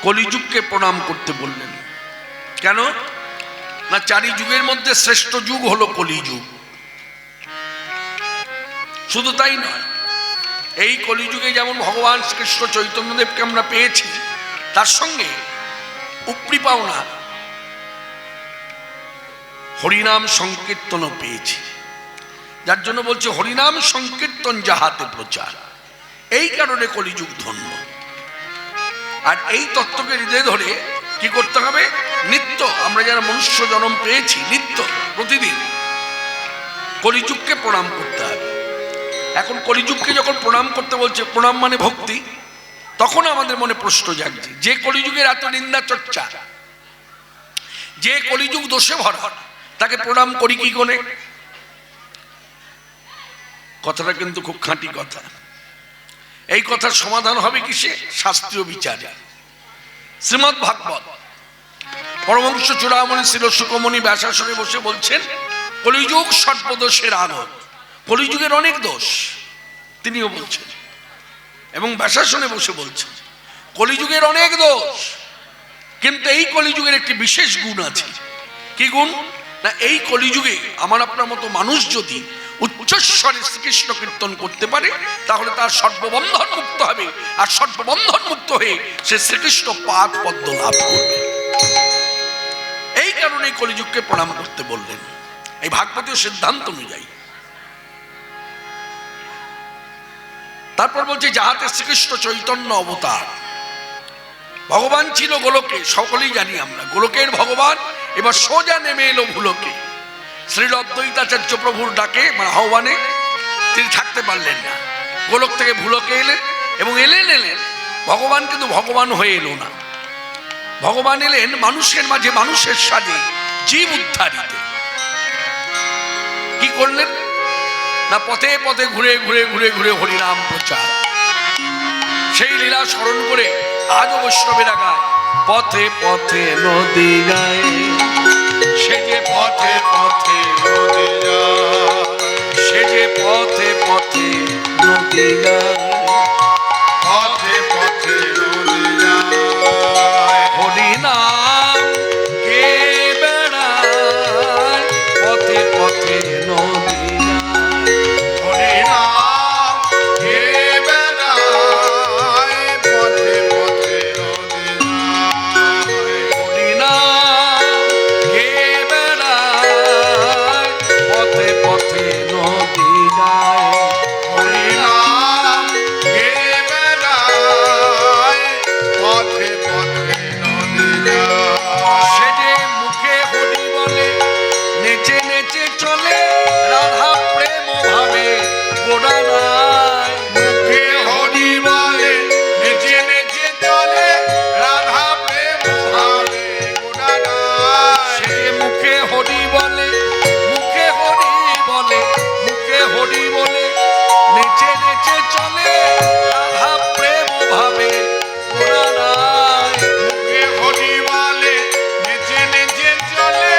কলিযুগকে প্রণাম করতে বললেন। কেন না, চারি যুগের মধ্যে শ্রেষ্ঠ যুগ হলো কলিযুগ। শুধু তাই নয়, এই কলিযুগে যেমন ভগবান শ্রীকৃষ্ণ চৈতন্যদেবকে আমরা পেয়েছি, তার সঙ্গে উপরি পাওনা হরিনাম সংকীর্তনও পেয়েছি। যার জন্য বলছে হরিনাম সংকীর্তন যাহাতে প্রচার। এই কারণে কলিযুগ ধন্য। আর এই তত্ত্বকে হৃদয়ে ধরে কি করতে হবে? নিত্য আমরা যারা মনুষ্য জন্ম পেয়েছি, নিত্য প্রতিদিন কলিযুগকে প্রণাম করতে হবে। এখন কলিযুগকে যখন প্রণাম করতে বলছে, প্রণাম মানে ভক্তি, তখন আমাদের মনে প্রশ্ন জাগছে, যে কলিযুগের এত নিন্দা চর্চা, যে কলিযুগ দোষে ভরা, তাকে প্রণাম করি কি করে? কথাটা কিন্তু খুব খাঁটি কথা। এই কথার সমাধান হবে কিসে? শাস্ত্রীয় বিচারে। শ্রীমদ্ ভাগবত পরমহংস চূড়ামণি শ্রীল শুকমণি ব্যাসাসনে বসে বলছেন, কলিযুগ সর্বদোষের আগত। কলিযুগের অনেক দোষ তিনিও বলছেন, এবং ব্যাসাসনে বসে বলছেন কলিযুগের অনেক দোষ, কিন্তু এই কলিযুগের একটি বিশেষ গুণ আছে। কি গুণ? না, এই কলিযুগে আমার আপনার মতো মানুষ যদি উচ্চস্বরে শ্রীকৃষ্ণ কীর্তন করতে পারে, তাহলে তার সর্ববন্ধন মুক্ত হবে, আর সর্ববন্ধন মুক্ত হয়ে সে শ্রীকৃষ্ণ পাদ পদ্ম লাভ করবে। এই কারণে কলিযুগকে প্রণাম করতে বললেন, এই ভাগবতীয় সিদ্ধান্ত অনুযায়ী। তারপর বলছে যাহাতে শ্রীকৃষ্ণ চৈতন্য অবতার। ভগবান ছিল গোলকে, সকলেই জানি আমরা, গোলকের ভগবান এবার সোজা নেমে এলো ভুলোকে। শ্রীল অদ্বৈতাচার্য প্রভুর ডাকে মানে আহ্বানে তিনি থাকতে পারলেন না, গোলক থেকে ভুলোকে এলেন, এবং এলেন ভগবান, কিন্তু ভগবান হয়ে এলো না। ভগবান এলেন মানুষের মাঝে, মানুষের সাজে, জীব উদ্ধারিতে। কি করলেন না, পথে পথে ঘুরে ঘুরে ঘুরে ঘুরে হরিনাম প্রচার। সেই লীলা স্মরণ করে আজও বৈষ্ণবেরা গায়, পথে পথে নদী গায়, সে যে পথে পথে নদী যায়, সে যে পথে পথে নদী গায়, পথে পথে নদী যায়, হরিনাম কে বেড়ায়, পথে পথে নদী যায়, হরিনাম কে বেড়ায়, পথে পথে নদী যায়, হরিনাম কে বেড়ায়, পথে পথে নদী যায়, হরিনাম কে বেড়ায়, পথে পথে নদী যায়। সে যে মুখে হরি বলে, নেচে নেচে চলে, রাধা প্রেম ভাবে গোড়া নাই। মুখে হরি বলে, নেচে নেচে চলে, রাধা প্রেম ভাবে গোড়া নাই। সে মুখে হরি বলে, মুখে হরি বলে, মুখে হরি বলে, নেচে নেচে চলে, রাধা প্রেম ভাবে গোড়া নাই। মুখে হরি বলে, নেচে নেচে চলে,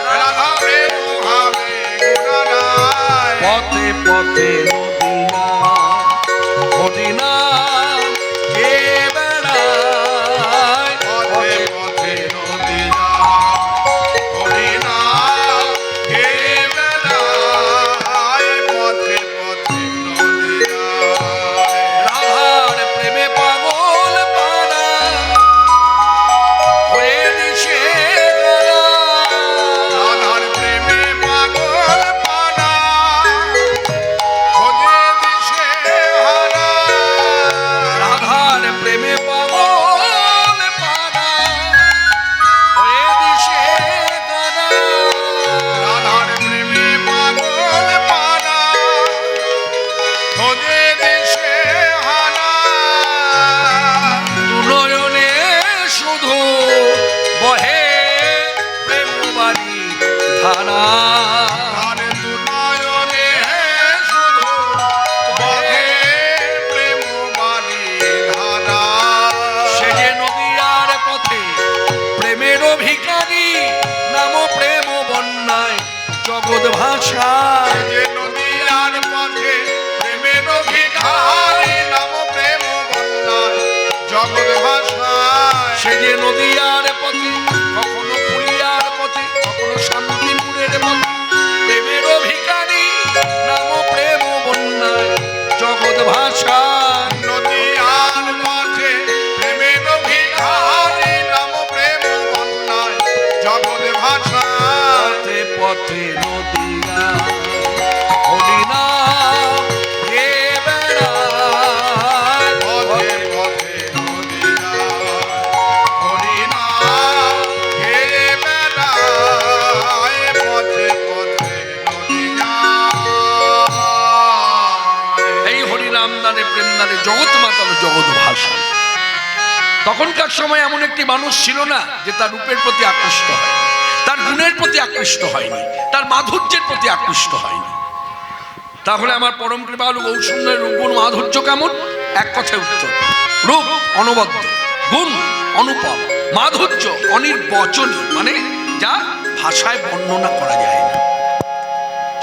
রাধা প্রেম ভাবে গোড়া নাই। পথে পথে নদী নাই, হরিনাম কে বেড়ায়, পথে পথে নদী নাই, হরিনাম কে বেড়ায়, পথে পথে নদী নাই। রাধার প্রেমে পাগল পারা হয়ে দিশে হারা, রাধার প্রেমে পাগল পারা হয়ে দিশে হারা, রাধার প্রেমে পাগল পারা হয়ে দিশে হারা, রাধার প্রেমে পাগল পারা হয়ে দিশে হারা। দুনয়নে শুধু বহে প্রেম বাড়ি ধারা, দুনয়নে শুধু বহে প্রেম বাড়ি ধারা। সে যে নদীয়ার পথে প্রেমের ভিখারি, নাম প্রেম বন্যায় জগৎ ভাষা। সে যে নদীয়ার পথে প্রেমের ভিখারি, নাম প্রেম বন্যায় জগৎ ভাষা। সে যে নদীয়ার পথে, কখনো পুরিয়ার পথে, কখনো শান্তিপুরের পথে, প্রেমের ভিখারি নাম প্রেম বন্যায় জগৎ ভাষা। নদীয়ার পথে প্রেমের ভিখারি নাম প্রেম বন্যায় জগৎ ভাষা। পথে পথে নদীয়া হরিনাম গে বেড়ায়। পথে পথে নদীয়ার হরিনাম গে বেড়ায়। পথে পথে নদীয়ার। এই হরিনাম দানে প্রেম দানে জগৎ মাতালো জগৎ ভাষা। তখনকার সময় এমন একটি মানুষ ছিল না যে তার রূপের প্রতি আকৃষ্ট হয়, তার গুণের প্রতি আকৃষ্ট হয়নি, তার মাধুর্যের প্রতি আকৃষ্ট হয়নি। তাহলে আমার পরম কৃপালু গৌরসুন্দরের রূপ গুণ মাধুর্য কেমন? এক কথায় উত্তর, রূপ অনবদ্য, গুণ অনুপম, মাধুর্য অনির্বচনীয়, মানে যা ভাষায় বর্ণনা করা যায় না।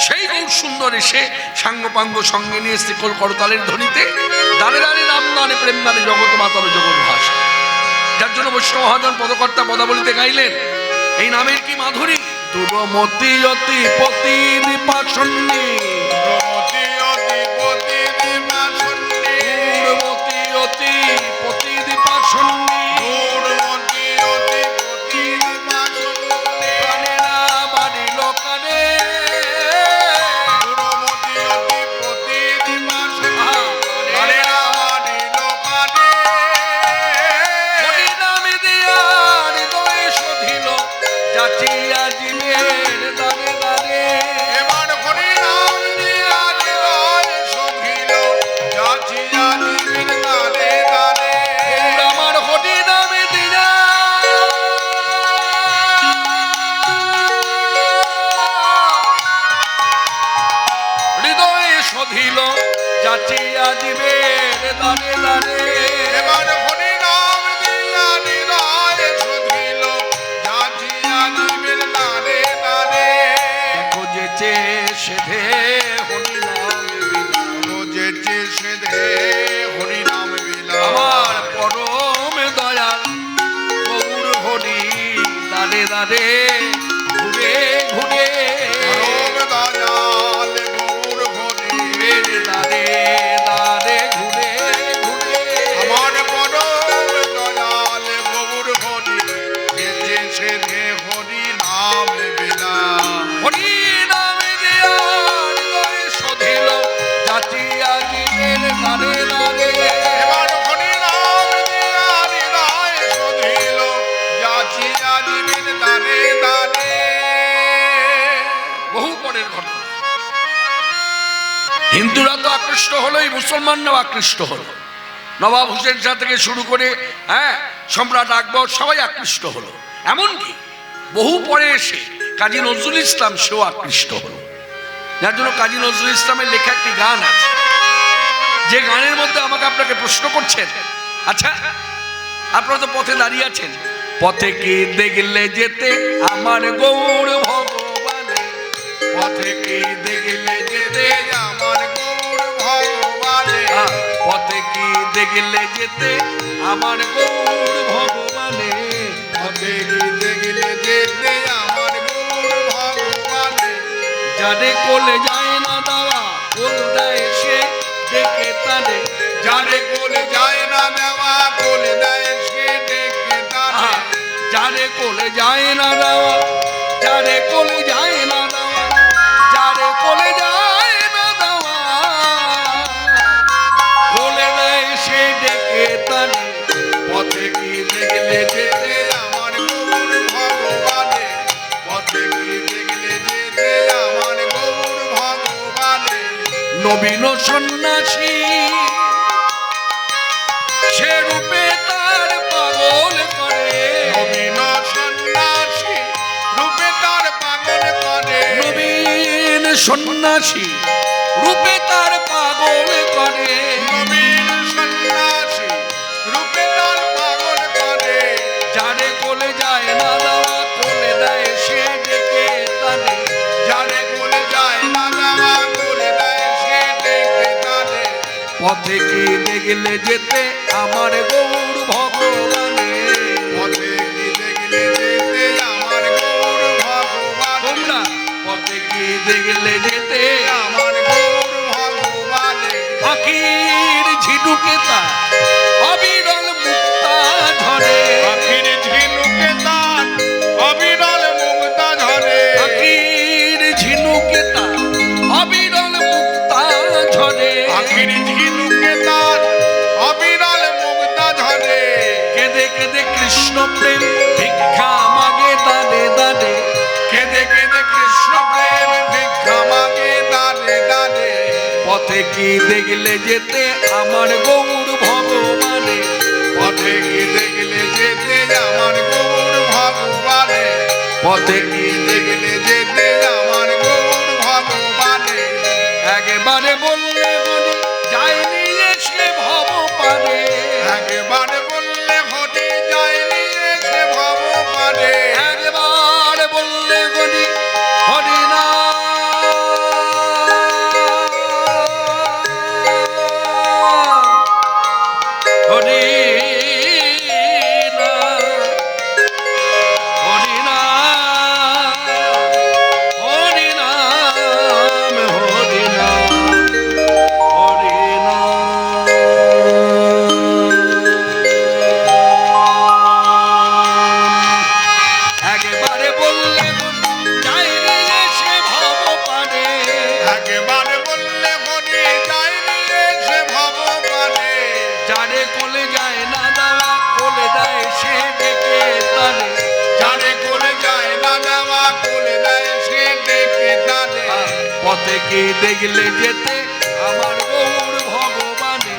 সেই গৌরসুন্দর এসে সাঙ্গপাঙ্গ সঙ্গে নিয়ে শ্রীকল করতালের ধ্বনিতে দানে দানে নাম দানে প্রেম দানে জগৎ মাতাল জগৎ ভাষা, যার জন্য বৈষ্ণব মহাজন পদকর্তা পদাবলিতে গাইলেন এই নামের কি মাধুরী। দুরমতি অতি পতি দীপাসন্নী, দুরমতি অতি পতি দীপাসন্নী, দুরমতি অতি পতি দীপাসন্নী, দুরমতি অতি পতি দীপাসন্নী, কানে না বাড়িল কানে, দুরমতি অতি পতি দীপাসন্নী, কানে না বাড়িল কানে। হরিনামে দিয়া হৃদয়ে শোধিল যাচিয়া জীবের দানে দানে। এবার হরিনাম দিয়া হৃদয় শোভিল, যাচিয়া জীবের দানে দানে। আমার হরিনামে দিয়া হৃদয়ে শোধিল যাচিয়া জীবের দানে দানে। এবার হরিনাম দিয়া হৃদয় শোভিল, যাচিয়া জীবের দানে দানে। খোঁজেছে সেধে হরিনাম বিনা, রোজেছে সেধে হরিনাম বিনা। আমার পরম দয়াল গৌর হরি দানে দানে ঘুরে ঘুরে পরম দয়াল গৌর হরি দানে দানে ঘুরে ঘুরে আমার পরম দয়াল গৌর হরি যেতে সেধে হরি নাম বিনা। হরি নামে দিয়া হৃদয়ে শোধিল যাচিয়া জীবের দানে দানে। এবার হরি নাম দিয়া হৃদয় শোধিল, যাচিয়া জীবের দানে দানে। বহু পরের ঘটনা। হিন্দুরা তো আকৃষ্ট হলোই, মুসলমানরাও আকৃষ্ট হলো। নবাব হোসেন শাহ থেকে শুরু করে সম্রাট আকবর সবাই আকৃষ্ট হলো। এমনকি বহু পরে এসে কাজী নজরুল ইসলাম সেও আকৃষ্ট হলো, যার জন্য কাজী নজরুল ইসলামের লেখা একটি গান আছে, যে গানের মধ্যে আমাকে আপনাকে প্রশ্ন করছেন, আচ্ছা আপনারা তো পথে দাঁড়িয়ে আছেন, পথে কি দেখলে যেতে আমার গৌর ভগবানে, পথে কি দেখলে যেতে আমার গৌর ভগবানে, পথে কি দেখলে যেতে আমার গৌর ভগবানে, পথে কি দেখলে যেতে আমার গৌর ভগবানে। যারে কোলে যায় না দেওয়া কোল দেয় সে ডেকে তারে, যারে কোলে যায় না দেওয়া কোলে দেয় সে ডেকে তারে। যারে কোলে যায় না দেওয়া, যারে কোলে যায় না দেওয়া, যারে কোলে যায় না দেওয়া কোলে দেয় সে ডেকে তারে। পথে কি দেখলে যেতে আমার গৌর ভগবানে, পথে কি দেখলে যেতে আমার গৌর ভগবানে। নবীন সন্ন্যাসী সে রূপে তার পাগল করে, নবীন সন্ন্যাসী রূপে তার পাগল করে। নবীন সন্ন্যাসী রূপে তার পাগল করে, নবীন সন্ন্যাসী রূপে তার পাগল করে। যারে কোলে যায় না দেওয়া কোলে দেয় সে ডেকে তারে, যারে কোলে যায় না দেওয়া কোলে দেয় সে ডেকে তারে। পথে কি দেখলে যেতে আমার গৌর ভগবানে, ঝিনুকে তার অবিরল মুক্তা ঝরে আখির ঝিনুকে তার অবিরল মুক্তা ঝরে আখির ঝিনুকে তার অবিরল মুক্তা ঝরে আখির ঝিনুকে তার অবিরল মুক্তা ঝরে কেঁদে কেঁদে কৃষ্ণ প্রেম ভিক্ষা মাগে দাঁড়ে দাঁড়ে কেঁদে কেঁদে কৃষ্ণ প্রেম ভিক্ষা মাগে দানে দানে পথে কি দেখলে যেতে আমার গৌর ভগবানে পথে কি দেখলে যেতে আমার গৌর ভগবানে পথে কি দেখলে যেতে আমার গৌর ভগবানে একেবারে বললে বলি যায়নি এসে ভব পারে একবার বললে হতে যায়নি এসে ভগবানে একবার বললে বলি হরি না হরি না হরি না হরি নাম হরি নাম হরি একেবারে বললে যাইনি এসে ভব পারে একবার বললে হতে যায়নি এসে ভগবানে যারে কোলে যায় না যাওয়া কোলে দেয় সে ডেকে তারে যারে কোলে যায় না যাওয়া কোলে দেয় সে ডেকে তারে পথে কি দেখলে যেতে আমার গৌর ভগবানে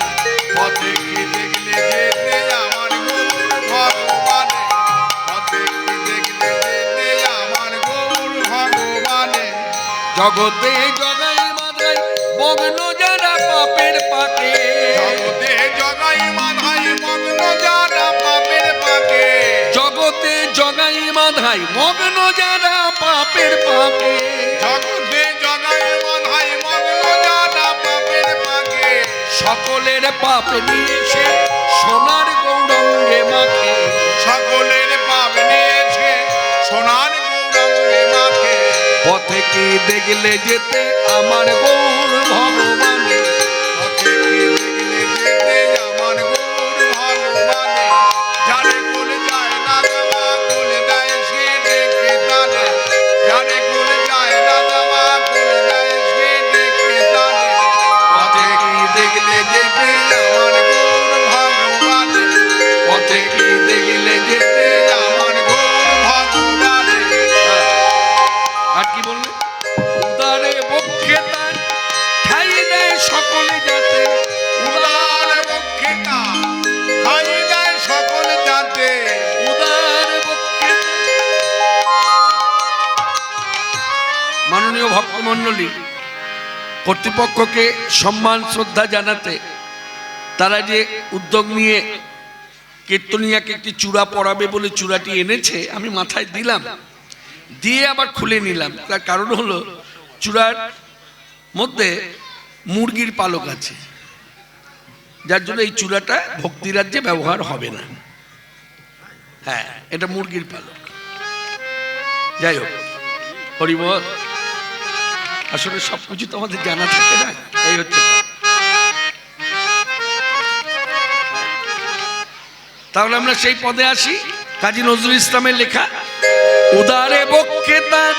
পথে কি দেখলে যেতে আমার গৌর ভগবানে পথে কি দেখলে যেতে আমার গৌর ভগবানে জগতে জগাই মাথায় মগ্ন যারা পাপের পাকে জগতে জগাই মাথায় মগ্ন যারা পাপের পাকে জগতে জগাই মাথায় মগ্ন যারা পাপের পাকে জগতে জগাই মাথায় মগ্ন যারা পাপের পাকে সকলের পাপ নিয়ে সে সোনার গৌরঙ্গে মাখে সকলের পাপ নিয়েছে সোনার গৌরাঙ্গে মাকে পথে কি দেখলে যেতে আমার গৌর ভগবানে পথে কি দেখলে যেতে আমার গৌর ভগবানে যারে কোলে যায় না যাওয়া কোলে দেয় সে ডেকে তারে যারে কোলে যায় না যাওয়া কোলে দেয় সে ডেকে তারে পথে কি দেখলে যেতে আমার গৌর ভগবানে পথে কি দেখলে যেতে আমার গৌর ভগবানে আর কি বললে উদারে বক্ষে তার ঠাই দেয় সকলে যাতে উদার পক্ষে তা খাই দেয় সকল জাতে উদার বক্ষে মাননীয় ভক্তমণ্ডলী কর্তৃপক্ষকে সম্মান শ্রদ্ধা জানাতে তারা যে উদ্যোগ নিয়ে কীর্তনিয়াকে একটি চূড়া পরাবে বলে চূড়াটি এনেছে আমি মাথায় দিলাম, দিয়ে আবার খুলে নিলাম। তার কারণ হলো চূড়ার মধ্যে মুরগির পালক আছে, যার জন্য এই চূড়াটা ভক্তিরাজ্যে ব্যবহার হবে না। হ্যাঁ, এটা মুরগির পালক। যাই হোক, হরিবল, আসলে সবকিছু তো আমাদের জানা থাকে না, এই হচ্ছে কথা। তাহলে আমরা সেই পদে আসি, কাজী নজরুল ইসলামের লেখা উদারে বক্ষে তার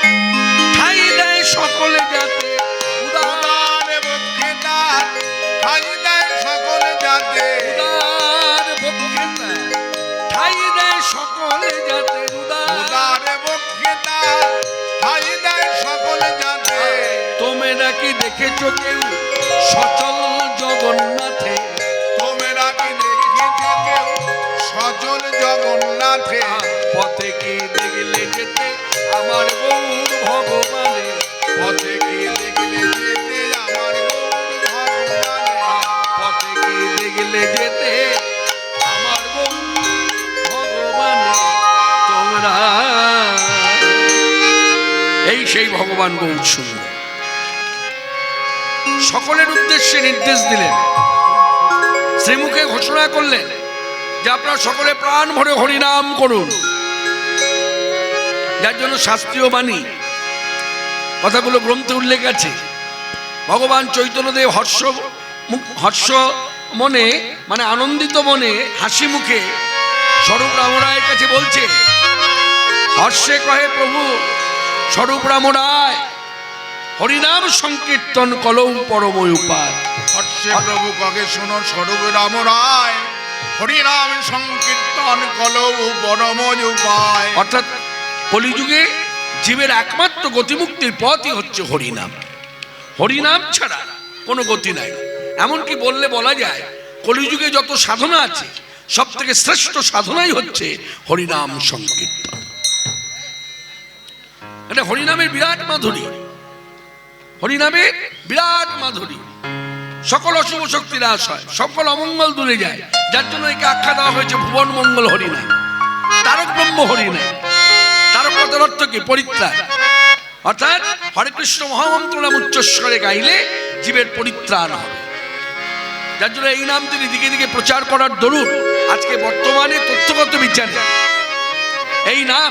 ঠাই দেয় সকলে যাতে উদার পক্ষে তার খাই দেয় সকল জাতে উদার বক্ষে তার ঠাই দেয় সকলে যাতে উদার পক্ষে তার খাই দেয় সকল জাতে তোমরা কি দেখেছো কেউ সচল জগন্নাথে? তোমরা কি দেখেছো কেউ সচল জগন্নাথে পথে কি দেখলে যেতে আমার গৌর ভগবানে পথে কি দেখলে যেতে আমার গৌর ভগবানে পথে কি দেখলে যেতে আমার গৌর ভগবানে তোমরা এই সেই ভগবান গৌর সুন্দর সকলের উদ্দেশ্যে নির্দেশ দিলেন, শ্রীমুখে ঘোষণা করলেন যে আপনারা সকলে প্রাণ ভরে হরিনাম করুন। যার জন্য শাস্ত্রীয় বাণী কথাগুলো গ্রন্থে উল্লেখ আছে। ভগবান চৈতন্যদেব হর্ষ মনে মানে আনন্দিত মনে হাসি মুখে স্বরূপ রামরায়ের কাছে বলছে, হর্ষে কহে প্রভু স্বরূপ রামরায়, হরিনাম সংকীর্তন কলৌ পরময় উপায়। হর্ষে প্রভু কহে শোনো স্বরূপ রাম রায়, হরিনাম সংকীর্তন কলৌ পরময় উপায়। অর্থাৎ কলিযুগে জীবের একমাত্র গতিমুক্তির পথই হচ্ছে হরিনাম। হরিনাম ছাড়া কোনো গতি নাই। এমনকি বললে বলা যায় কলিযুগে যত সাধনা আছে সব থেকে শ্রেষ্ঠ সাধনাই হচ্ছে হরিনাম সংকীর্তন। এটা হরিনামের বিরাট মাধুরী, হরিনামের বিরাট মাধুরী। সকল অশুভ শক্তি নাশ হয়, সকল অমঙ্গল দূরে যায়, যার জন্য একে আখ্যা দেওয়া হয়েছে ভুবন মঙ্গল হরিনাম। তারক ব্রহ্ম হরিনাম। তারক কথার অর্থ কি? পরিত্রাণ। অর্থাৎ হরে কৃষ্ণ মহামন্ত্র নাম উচ্চস্বরে গাইলে জীবের পরিত্রাণ হবে। যার জন্য এই নাম তিনি দিকে দিকে প্রচার করার দরুন আজকে বর্তমানে তথ্যগত বিচারে এই নাম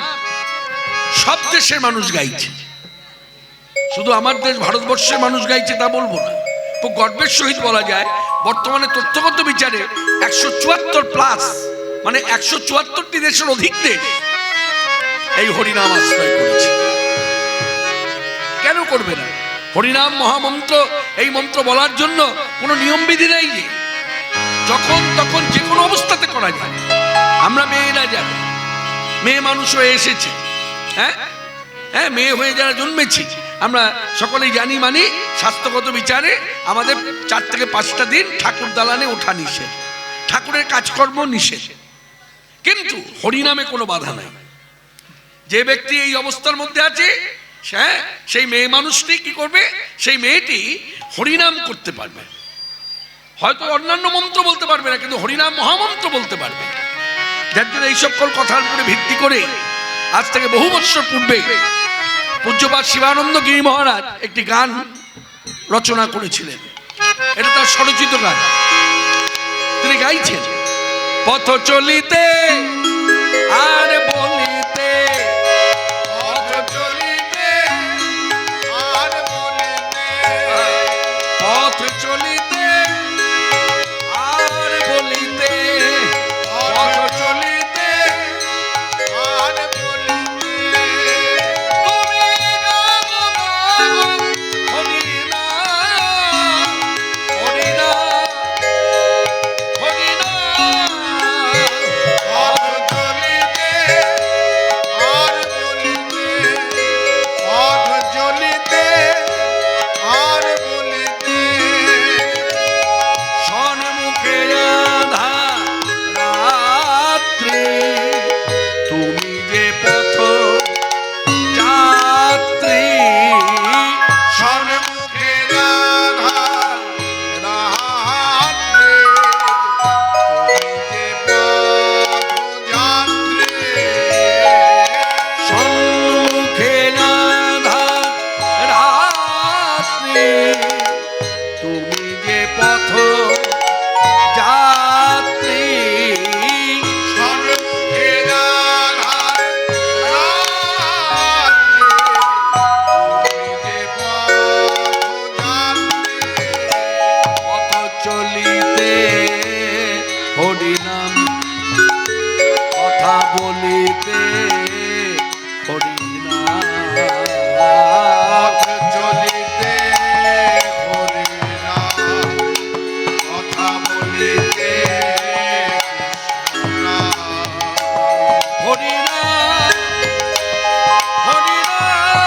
সব দেশের মানুষ গাইছে। শুধু আমার দেশ ভারতবর্ষের মানুষ গাইছে তা বলবো না, খুব গর্বের সহিত বলা যায় বর্তমানে তথ্যগত বিচারে 174+ মানে 174টি দেশের অধিক দেশ এই হরিনাম আশ্রয় করেছে। কেন করবে না? হরিনাম মহামন্ত্র, এই মন্ত্র বলার জন্য কোনো নিয়মবিধি নেই যে যখন তখন যে কোনো অবস্থাতে করা যায়। আমরা মেয়েরা যাবে, মেয়ে মানুষ হয়ে এসেছে, হ্যাঁ হ্যাঁ, মেয়ে হয়ে যারা জন্মেছি আমরা সকলেই জানি, মানে স্বাস্থ্যগত বিচারে আমাদের 4 থেকে 5টা দিন ঠাকুর দালানে ওঠা নিষেধ, ঠাকুরের কাজকর্ম নিষেধ। কিন্তু হরিনামে কোনো বাধা নাই। যে ব্যক্তি এই অবস্থার মধ্যে আছে সেই মেয়ে মানুষটি কি করবে? সেই মেয়েটি হরিনাম করতে পারবে। হয়তো অন্যান্য মন্ত্র বলতে পারবে না, কিন্তু হরিনাম মহামন্ত্র বলতে পারবে। যার জন্য এই সকল কথার উপরে ভিত্তি করে আজ থেকে বহু বছর পূর্বে পূজ্যপাদ শিবানন্দ গিরি মহারাজ একটি গান রচনা করেছিলেন। এটা তার স্বরচিত গান। তিনি গাইছেন, পথ চলিতে আর বলিতে, পথ চলিতে আর বলিতে, পথ চলিতে আর বলিতে, পথ চলিতে আর বলিতে, তুমি গাও গাও হরিনাম, হরিনাম, হরিনাম। পথ চলিতে আর বলিতে, পথ চলিতে আর বলিতে, সন্মুখে আঁধার রাত্রি, তুমি যে পথ যাত্রী, সন্মুখে আঁধার রাত্রি, তুমি যে পথযাত্রী, সম্মুখে আঁধার রাত্রি, তুমি যে পথ যাত্রী, সন্মুখে আঁধার রাত্রি, তুমি যে পথযাত্রী, পথ চলিতে হরিনাম, কথা বলিতে হরিনাম, পথ চলিতে হরিনাম, কথা বলিতে কৃষ্ণনাম। হরিনাম, হরিনাম।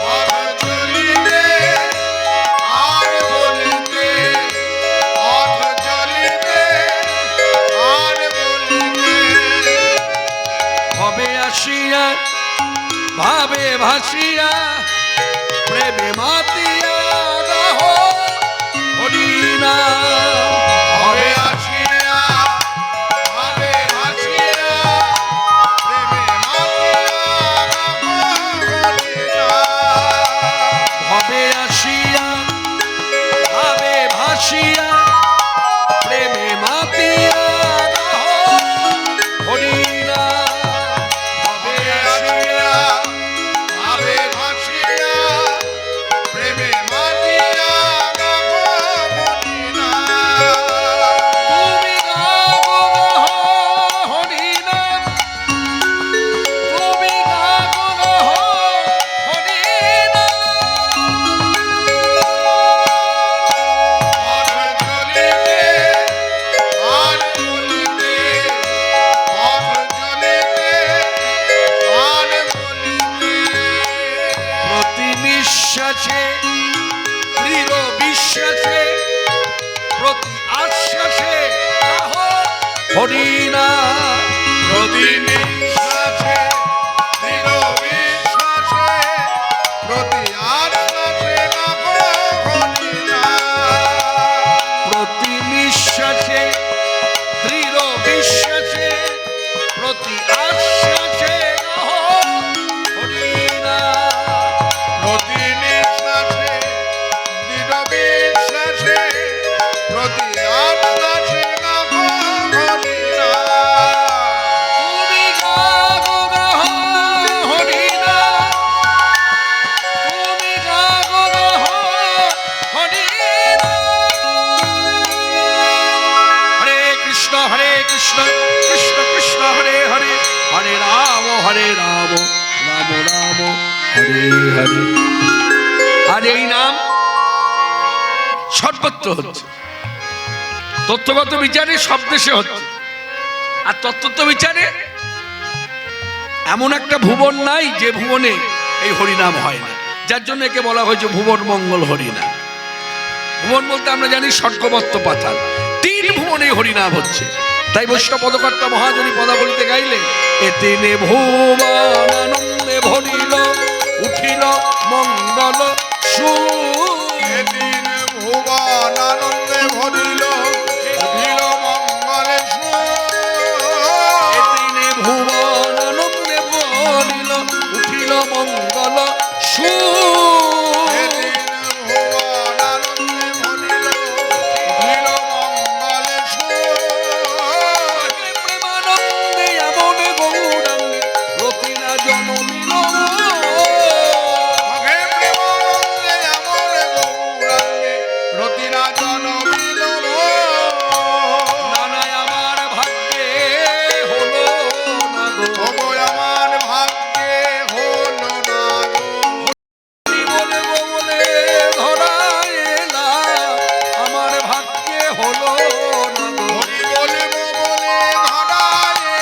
পথ চলিতে আর বলিতে, পথ চলিতে আর বলিতে, ভবে আসিয়া ভাবে ভাসিয়া প্রেমে মাতিয়া রহ হরিনাম, ভবে আসিয়া ভাবে ভাসিয়া প্রেমে মাতিয়া হরিনাম। ভবে আসিয়া ভাবে ভাসিয়া প্রেমে মাতিয়া রহ হরিনাম, ভবে ভবে আসিয়া আসিয়া ভাবে ভাসিয়া প্রেমে হরিনাম প্রতি নিঃশ্বাসে দৃঢ় বিশ্বাসে প্রতি আশ্বাসে গাবো হরিনাম। প্রতি নিঃশ্বাসে দৃঢ় বিশ্বাসে প্রতি আশ্বাসে গাও হরিনাম। প্রতি নিঃশ্বাসে দৃঢ় বিশ্বাসে প্রতি আশ্বাসে গাবো হরিনাম। তুমি গাও গাও হরিনাম, তুমি গাও গাও হরিনাম। হরে কৃষ্ণ কৃষ্ণ কৃষ্ণ হরে হরে, হরে রাম রাম রাম হরে হরে। আর এই নাম সর্বত্র হচ্ছে, তত্ত্বগত বিচারে সব দেশে হচ্ছে। আর তত্ত্বগত বিচারে এমন একটা ভুবন নাই যে ভুবনে এই হরিনাম হয় না, যার জন্য একে বলা হয়েছে ভুবন মঙ্গল হরিনাম। ভুবন বলতে আমরা জানি স্বর্গবত্ত পাতাল, 3 ভুবনে হরিনাম হচ্ছে। তাই বৈষ্ণব পদকর্তা মহাজনী পদাবলিতে গাইলে, এ 3 ভুবন আনন্দে ভরিল উঠিল মঙ্গল সুর। এদিন ভুবন আনন্দে ভরিল উঠিল মঙ্গলে সুর। 3 ভুবন আনন্দে ভরিল উঠিল মঙ্গল সুর। এদিন ভুবন আনন্দে ভরিল উঠিল মঙ্গলে সুর। প্রেমানন্দে এমন গৌরাঙ্গে রতিনা জনমিল। মগে প্রেমানন্দে এমন গৌরাঙ্গে রতিনা জনমিল। নানায় আমার ভাগ্যে হলো না গো, ওগো আমার ভাগ্যে হলো না গো। বলে বলে ধরা এলা, আমার ভাগ্যে হলো না গো। হরি বলিব বলে ধরা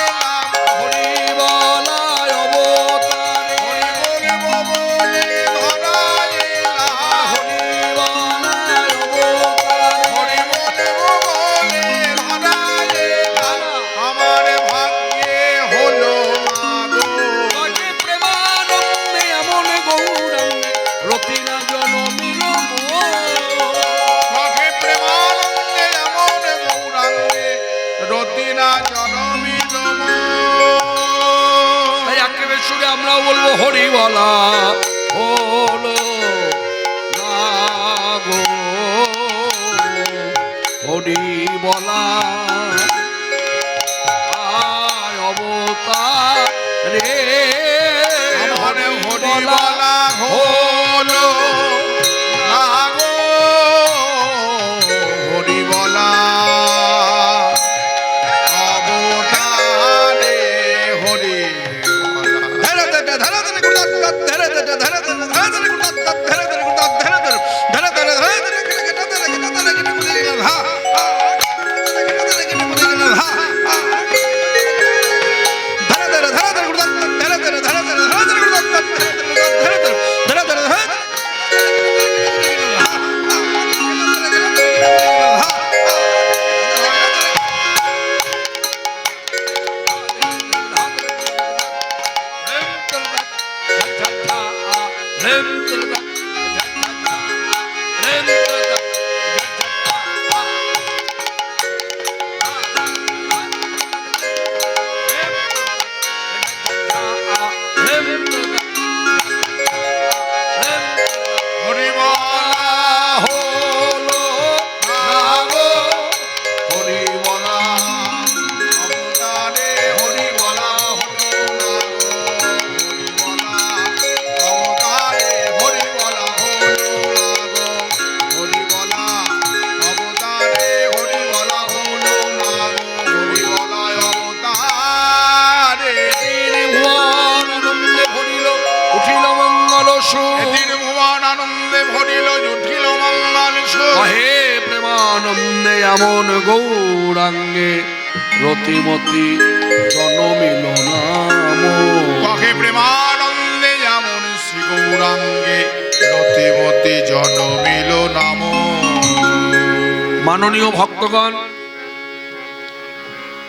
এলাম। হরি বলায় অবতারে, হরি বলিব বলে ধরা এলাম। হরি বলায় অবতারে। হরি বলিব বলে ধরা এলাম। আমার ভাগ্যে হলো না গো। বাজে প্রেমানন্দে এমন গৌরাঙ্গে রতিনা জনমিল মোর। মগে প্রেমানন্দে এমন গৌরাঙ্গে রতিনা জনমিল মোর। তাই একেবারে সুরে আমরাও বলবো হরি বলা হলো না গো, হরি বলা আয় অবতার রে। আমার হরি বলা হলো না গো। হরি বলা অবতারে হরি হরি বলা হলো না গো। হরি বলা অবতারে হরি বলা হলো না গো। হরি বলা অবতারে হরি বলা হলো না গো। হরি বলা অবতারে হরি বলা হলো না গো। হরি বলা অবতারে ভুবন আনন্দে ভরিল উঠিল মঙ্গল সুর। এদিন ভুবন আনন্দে ভরিল উঠিল মঙ্গল সুর। হে প্রেমানন্দে এমন গৌরাঙ্গে রতিমতি জনমিল নাম। কহে প্রেমানন্দে যেমন শ্রী গৌরাঙ্গে রতিমতি জনমিল নাম। মাননীয় ভক্তগণ,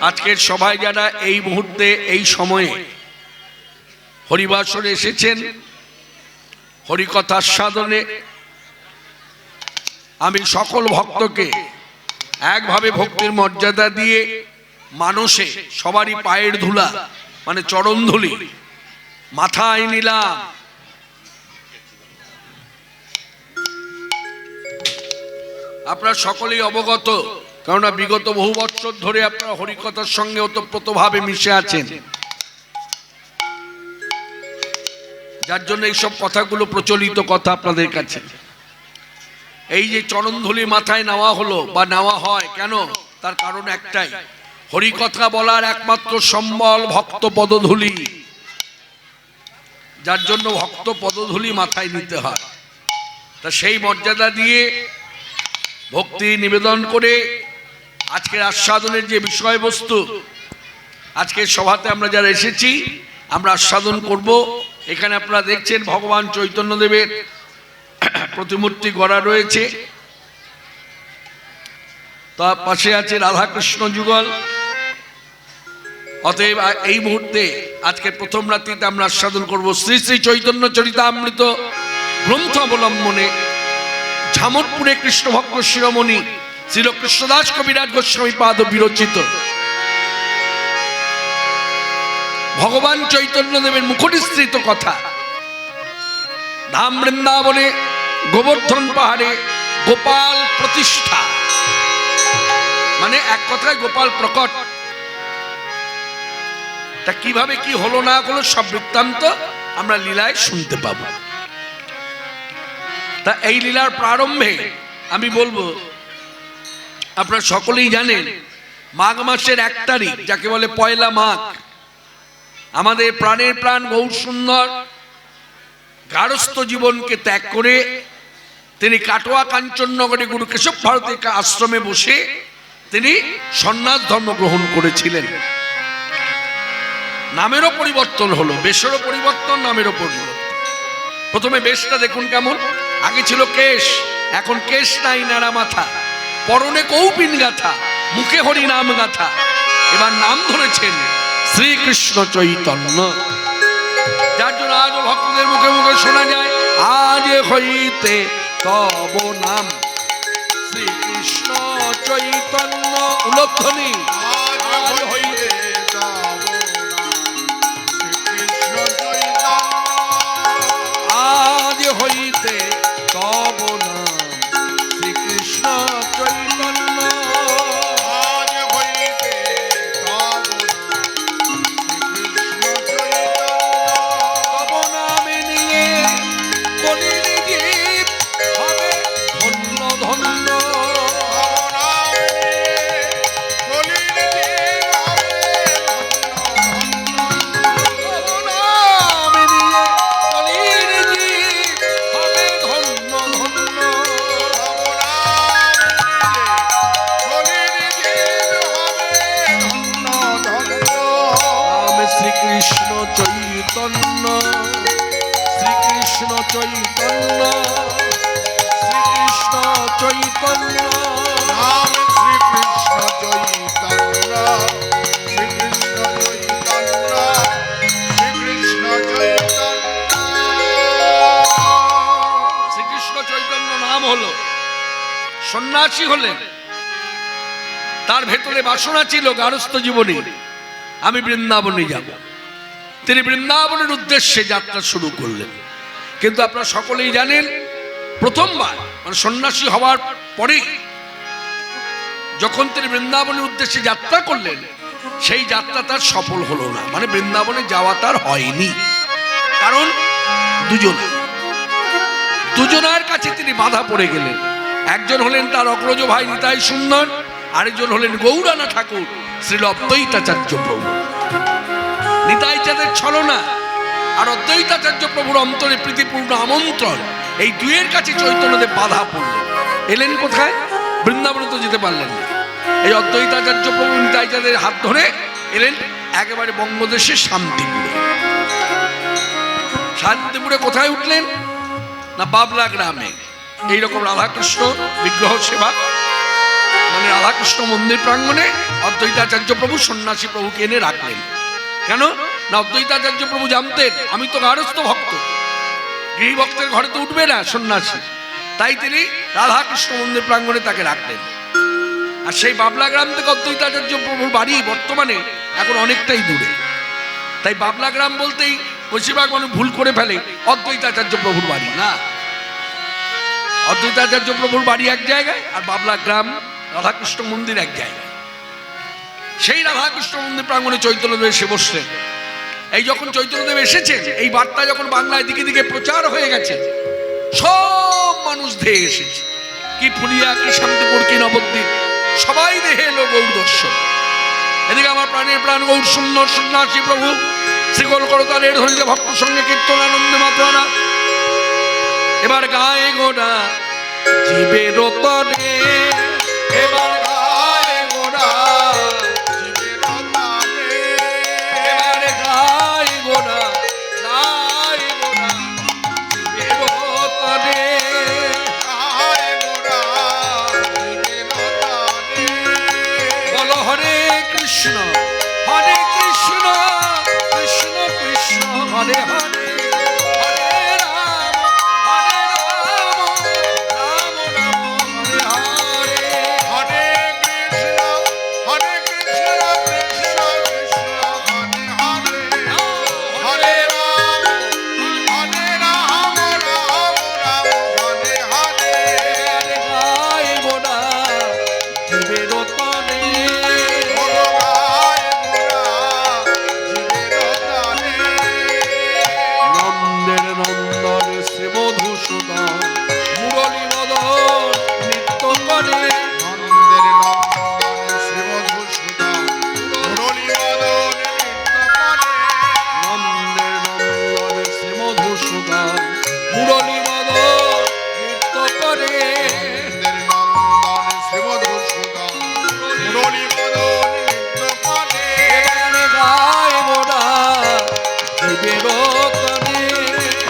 আজকের সভায় যারা এই মুহূর্তে এই সময়ে হরিবাসরে এসেছেন, হরিকথার সাধনে, আমি সকল ভক্তকে একভাবে ভক্তির মর্যাদা দিয়ে মানুষে সবারই পায়ের ধুলা মানে চরণ ধুলি মাথায় নিলাম। আপনারা সকলেই অবগত, কেননা বিগত বহু বছর ধরে আপনারা হরিকথার সঙ্গে ওতপ্রোতভাবে মিশে আছেন, যার জন্য এইসব কথাগুলো প্রচলিত কথা আপনাদের কাছে। এই যে চরণধুলি মাথায় নেওয়া হলো বা নেওয়া হয় কেন, তার কারণ একটাই, হরিকথা বলার একমাত্র সম্বল ভক্ত পদধূলি, যার জন্য ভক্ত পদধূলি মাথায় নিতে হয়। তা সেই মর্যাদা দিয়ে ভক্তি নিবেদন করে আজকের আস্বাদনের যে বিষয়বস্তু, আজকের সভাতে আমরা যারা এসেছি আমরা আস্বাদন করব। এখানে আপনারা দেখছেন ভগবান চৈতন্যদেবের প্রতিমূর্তি গড়া রয়েছে, তার পাশে আছে রাধাকৃষ্ণ যুগল। অতএব এই মুহূর্তে আজকে প্রথম রাত্রিতে আমরা আস্বাদন করব শ্রী শ্রী চৈতন্য চরিতামৃত গ্রন্থ অবলম্বনে ঝামরপুরে কৃষ্ণ ভক্ত শিরোমণি শ্রীল কৃষ্ণদাস কবিরাজ গোস্বামী পাদ বিরচিত ভগবান চৈতন্যদেবের মুখনিসৃত কথা। ধাম বৃন্দাবনে গোবর্ধন পাহাড়ে গোপাল প্রতিষ্ঠা, মানে এক কথায় গোপাল প্রকট। তা কিভাবে কি হলো না হলো সব বৃত্তান্ত আমরা লীলায় শুনতে পাবো। তা এই লীলার প্রারম্ভে আমি বলবো, আপনারা সকলেই জানেন মাঘ মাসের 1 তারিখ যাকে বলে পয়লা মাঘ, আমাদের প্রাণের প্রাণ গৌর সুন্দর গারস্থ জীবনকে ত্যাগ করে তিনি কাটোয়া কাঞ্চননগরে গুরু কেশব ভারতীর আশ্রমে বসে তিনি সন্ন্যাস ধর্ম গ্রহণ করেছিলেন। নামেরও পরিবর্তন হলো, বেশেরও পরিবর্তন, নামেরও পরিবর্তন। প্রথমে বেশটা দেখুন কেমন, আগে ছিল কেশ, এখন কেশ নাই, নাড়া মাথা, পরনে কৌপিন গাথা, মুখে হরি নাম গাথা। এবার নাম ধরেছেন শ্রীকৃষ্ণ চৈতন্য, যার জন্য আজও ভক্তদের মুখে মুখে শোনা যায় আজ হইতে তব নাম শ্রীকৃষ্ণ চৈতন্য। উলধ্বনি আজ হইতে তব আজ হইতে তব নাম শ্রীকৃষ্ণ চৈতন্য। আজ হইতে তব শ্রীকৃষ্ণ চৈতন্য। তব নামে নিয়ে কলির জীব হবে ধন্য ধন্য। শ্রীকৃষ্ণ চৈতন্য, শ্রীকৃষ্ণ চৈতন্য, শ্রীকৃষ্ণ চৈতন্য, নাম শ্রীকৃষ্ণ চৈতন্য, শ্রীকৃষ্ণ চৈতন্য, শ্রীকৃষ্ণ চৈতন্য। শ্রীকৃষ্ণ চৈতন্য নাম হলো, সন্ন্যাসী হলেন, তার ভেতরে বাসনা ছিল গারস্থ জীবনী, আমি বৃন্দাবনে যাব। তিনি বৃন্দাবনের উদ্দেশ্যে যাত্রা শুরু করলেন। কিন্তু আপনারা সকলেই জানেন প্রথমবার মানে সন্ন্যাসী হওয়ার পরে যখন তিনি বৃন্দাবনের উদ্দেশ্যে যাত্রা করলেন, সেই যাত্রা তার সফল হলো না, মানে বৃন্দাবনে যাওয়া তার হয়নি। কারণ দুজনার কাছে তিনি বাধা পড়ে গেলেন। একজন হলেন তার অগ্রজ ভাই নিতাই সুন্দর, আরেকজন হলেন গৌরানা ঠাকুর শ্রীল অদ্বৈতাচার্য প্রভু। নিতাই চাঁদের ছলনা আর অদ্বৈতাচার্য প্রভুর অন্তরে প্রীতিপূর্ণ আমন্ত্রণ, এই দুইয়ের কাছে চৈতন্যদেব বাধা পড়লেন। এলেন কোথায়? বৃন্দাবনে তো যেতে পারলেন না। এই অদ্বৈতাচার্য প্রভু নিতাই চাঁদের হাত ধরে এলেন একেবারে বঙ্গদেশের শান্তিপুরে। শান্তিপুরে কোথায় উঠলেন না, বাবলা গ্রামে। এইরকম রাধাকৃষ্ণ বিগ্রহ সেবা মানে রাধাকৃষ্ণ মন্দির প্রাঙ্গণে অদ্বৈতাচার্য প্রভু সন্ন্যাসী প্রভুকে এনে রাখলেন। কেন না, অদ্বৈতাচার্য প্রভু জানতেন আমি তো গারস্থ ভক্ত, গৃহভক্তের ঘরে তো উঠবে না সন্ন্যাসী, তাই তিনি রাধাকৃষ্ণ মন্দির প্রাঙ্গণে তাকে রাখলেন। আর সেই বাবলা গ্রাম থেকে অদ্বৈতাচার্য প্রভুর বাড়ি বর্তমানে এখন অনেকটাই দূরে, তাই বাবলা গ্রাম বলতেই বেশিরভাগ মানুষ ভুল করে ফেলে অদ্বৈতাচার্য প্রভুর বাড়ি না। অদ্বৈতাচার্য প্রভুর বাড়ি এক জায়গায় আর বাবলা গ্রাম রাধাকৃষ্ণ মন্দির এক জায়গায়। সেই রাধাকৃষ্ণ মন্দির প্রাঙ্গণে চৈতন্যদেব এসে বসলেন। এই যখন চৈতন্যদেব এসেছেন, এই বার্তা যখন বাংলায় দিকে দিকে প্রচার হয়ে গেছে, সব মানুষ ধেয়ে এসেছে। কি ফুলিয়া, কি শান্তিপুর, কি নবদ্বীপ, সবাই দেহে এলো গৌর দর্শন। এদিকে আমার প্রাণের প্রাণ গৌর সুন্দর সন্ন্যাসী প্রভু শ্রীগোল করতালের ধরিতে ভক্ত সঙ্গে কীর্তন আনন্দে মাত্রানা। এবার গায়ে গোড়া জীবের তরে, এবার গায়ে গোড়া জীবের তরে, এবার গায়ে গোড়া গায়ে গোড়া জীবের তরে, গায়ে গোড়া জীবের তরে। বলো হরে কৃষ্ণ কৃষ্ণ কৃষ্ণ কৃষ্ণ হরে হরে, হরে রাম রাম রাম হরে হরে। হরে কৃষ্ণ কৃষ্ণ কৃষ্ণ হরে হরে, হরে রাম রাম রাম হরে হরে। গায়ে গোড়া জীবের তরে, বলো গায়ে গোড়া জীবের তরে। নন্দের নন্দন শ্রী মধুসূদন মুরলী মদন নৃত্য করে, নন্দের নন্দন শ্রী মধুসূদন মুরলী মদন নৃত্য করে। নন্দের নন্দন শ্রী মধুসূদন মুরলী মদন নৃত্য করে। নন্দের নন্দন শ্রী মধুসূদন মুরলী মদন নৃত্য করে। এবারে গায়ে গোড়া জীবের তরে,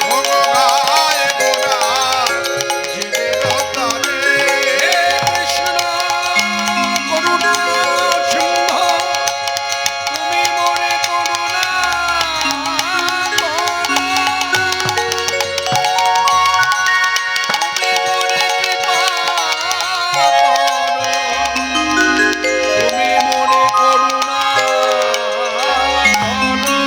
বলো গায়ে গোড়া জীবের তরে। হে কৃষ্ণ করুণা সিন্ধু তুমি মোরে করুণা করো, তুমি মোরে কৃপা করো, তুমি মোরে করুণা করো।